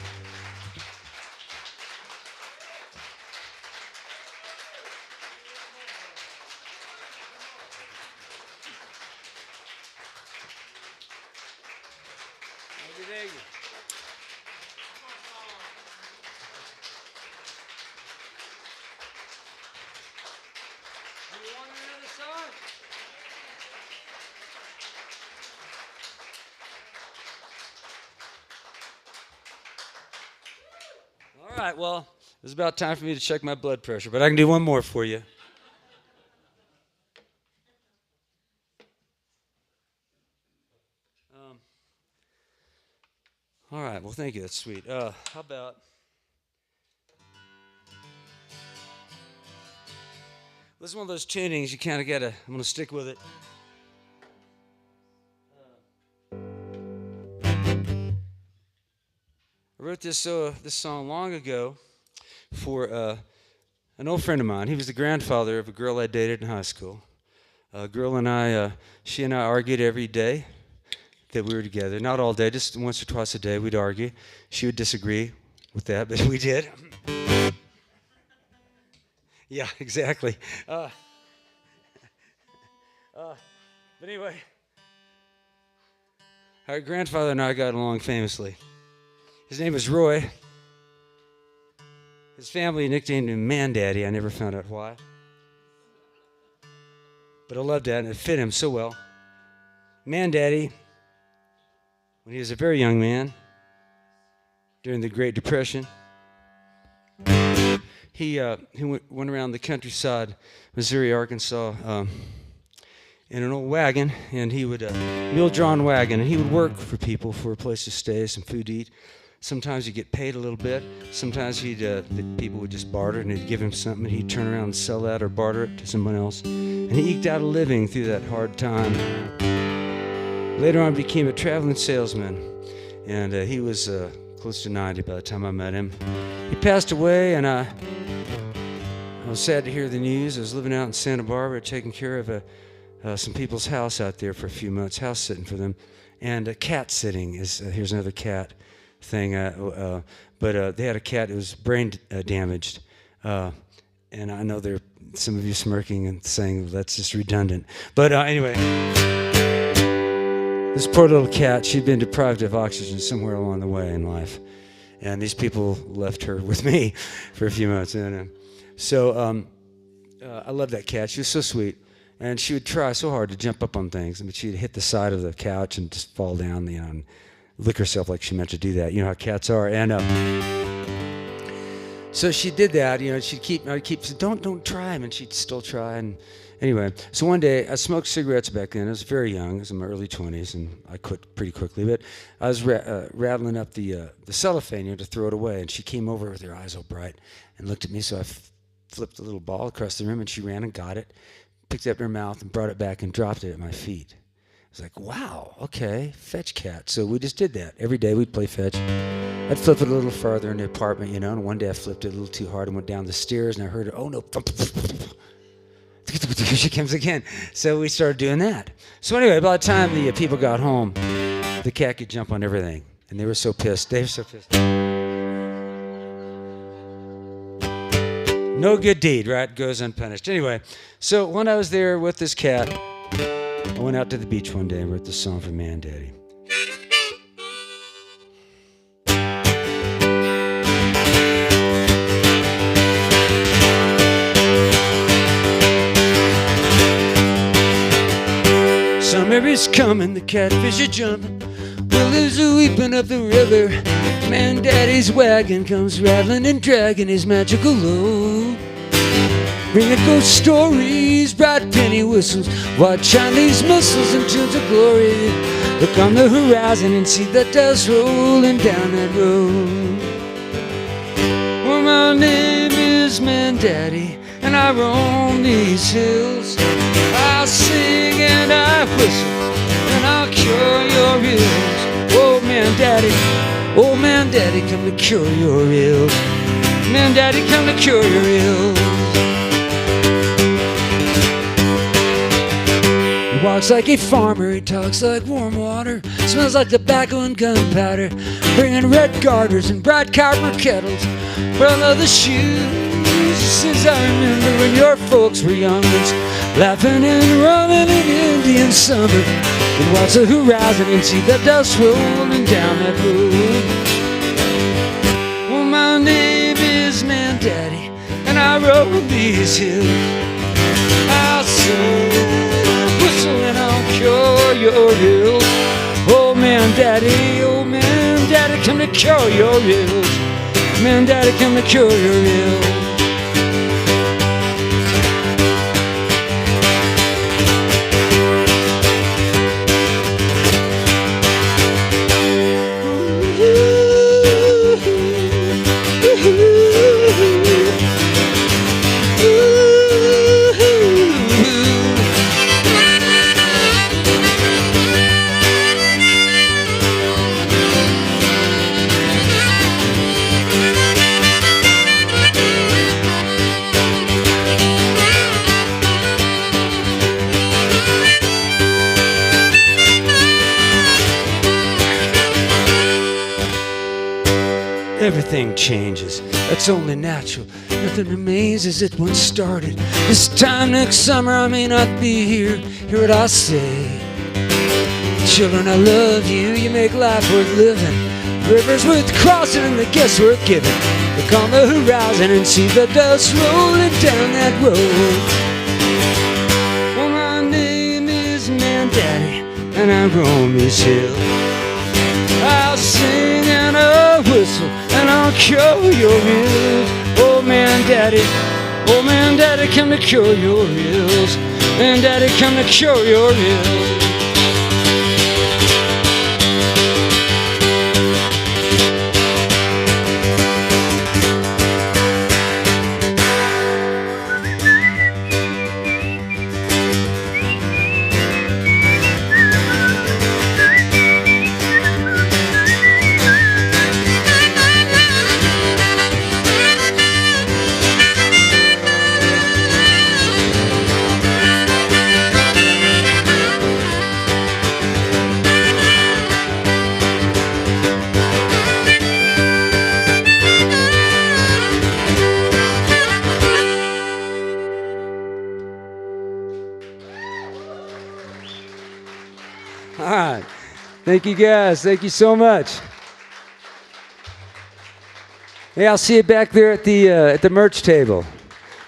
All right, well, it's about time for me to check my blood pressure, but I can do one more for you. All right, well, thank you. That's sweet. How about... This is one of those tunings you kind of got to... I'm going to stick with it. I wrote this song long ago for an old friend of mine. He was the grandfather of a girl I dated in high school. A girl and I, she and I argued every day that we were together. Not all day, just once or twice a day we'd argue. She would disagree with that, but we did. Yeah, exactly. But anyway, our grandfather and I got along famously. His name was Roy. His family nicknamed him Man Daddy. I never found out why. But I loved that, and it fit him so well. Man Daddy, when he was a very young man, during the Great Depression, he went around the countryside, Missouri, Arkansas, in an old wagon, and he would, mule-drawn wagon, and he would work for people for a place to stay, some food to eat. Sometimes he'd get paid a little bit. Sometimes the people would just barter, and they'd give him something, and he'd turn around and sell that or barter it to someone else. And he eked out a living through that hard time. Later on, he became a traveling salesman, and he was close to 90 by the time I met him. He passed away, and I was sad to hear the news. I was living out in Santa Barbara, taking care of some people's house out there for a few months, house sitting for them, and cat sitting is here's another cat thing. But they had a cat that was brain damaged, and I know there are some of you smirking and saying, well, that's just redundant. But anyway, this poor little cat, she'd been deprived of oxygen somewhere along the way in life, and these people left her with me for a few months. And so I loved that cat. She was so sweet. And she would try so hard to jump up on things. I mean, she'd hit the side of the couch and just fall down, and lick herself like she meant to do that. You know how cats are. And so she did that. I'd keep saying, don't try him, and she'd still try. And anyway, so one day I smoked cigarettes back then. I was very young. I was in my early 20s, and I quit pretty quickly. But I was rattling up the cellophane to throw it away, and she came over with her eyes all bright and looked at me. So I flipped a little ball across the room, and she ran and got it, picked it up in her mouth and brought it back and dropped it at my feet. I was like, wow, okay, fetch cat. So we just did that. Every day we'd play fetch. I'd flip it a little farther in the apartment, and one day I flipped it a little too hard and went down the stairs, and I heard it, oh no, here she comes again. So we started doing that. So anyway, by the time the people got home, the cat could jump on everything, and they were so pissed. They were so pissed. No good deed, right, goes unpunished. Anyway, so when I was there with this cat, I went out to the beach one day and wrote this song for Man Daddy. Summer is coming, the catfish are jumping, willows are weeping up the river. Man Daddy's wagon comes rattling and dragging his magical load, bringing ghost stories, bright penny whistles, white Chinese missiles and tunes of glory. Look on the horizon and see the dust rolling down that road. Well, my name is Man Daddy, and I roam these hills. I'll sing and I whistle, and I'll cure your ills. Oh, Man Daddy, come to cure your ills. Man Daddy, come to cure your ills. He walks like a farmer, he talks like warm water, smells like tobacco and gunpowder, bringing red garters and bright copper kettles for all of the shoes. Since I remember when your folks were youngins, laughing and running in Indian summer, and watch the horizon and see the dust rolling down that road. Well, my name is Man Daddy, and I roam these hills. I'll sing and I'll whistle and I'll cure your ills. Oh, Man Daddy, come to cure your ills. Man Daddy, come to cure your ills. Everything changes, that's only natural. Nothing remains as it once started. This time next summer I may not be here. Hear what I say. Children, I love you, you make life worth living. Rivers worth crossing and the gifts worth giving. Look on the horizon and see the dust rolling down that road. Well, my name is Man Daddy, and I roam these hills. I'll sing and I'll whistle and I'll cure your ills. Oh, Man Daddy, come to cure your ills. Man Daddy, come to cure your ills. All right. Thank you guys. Thank you so much. Hey, I'll see you back there at the merch table.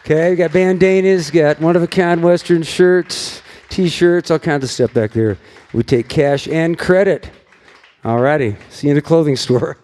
Okay, we got bandanas, got one-of-a-kind Western shirts, T-shirts, all kinds of stuff back there. We take cash and credit. All righty. See you in the clothing store.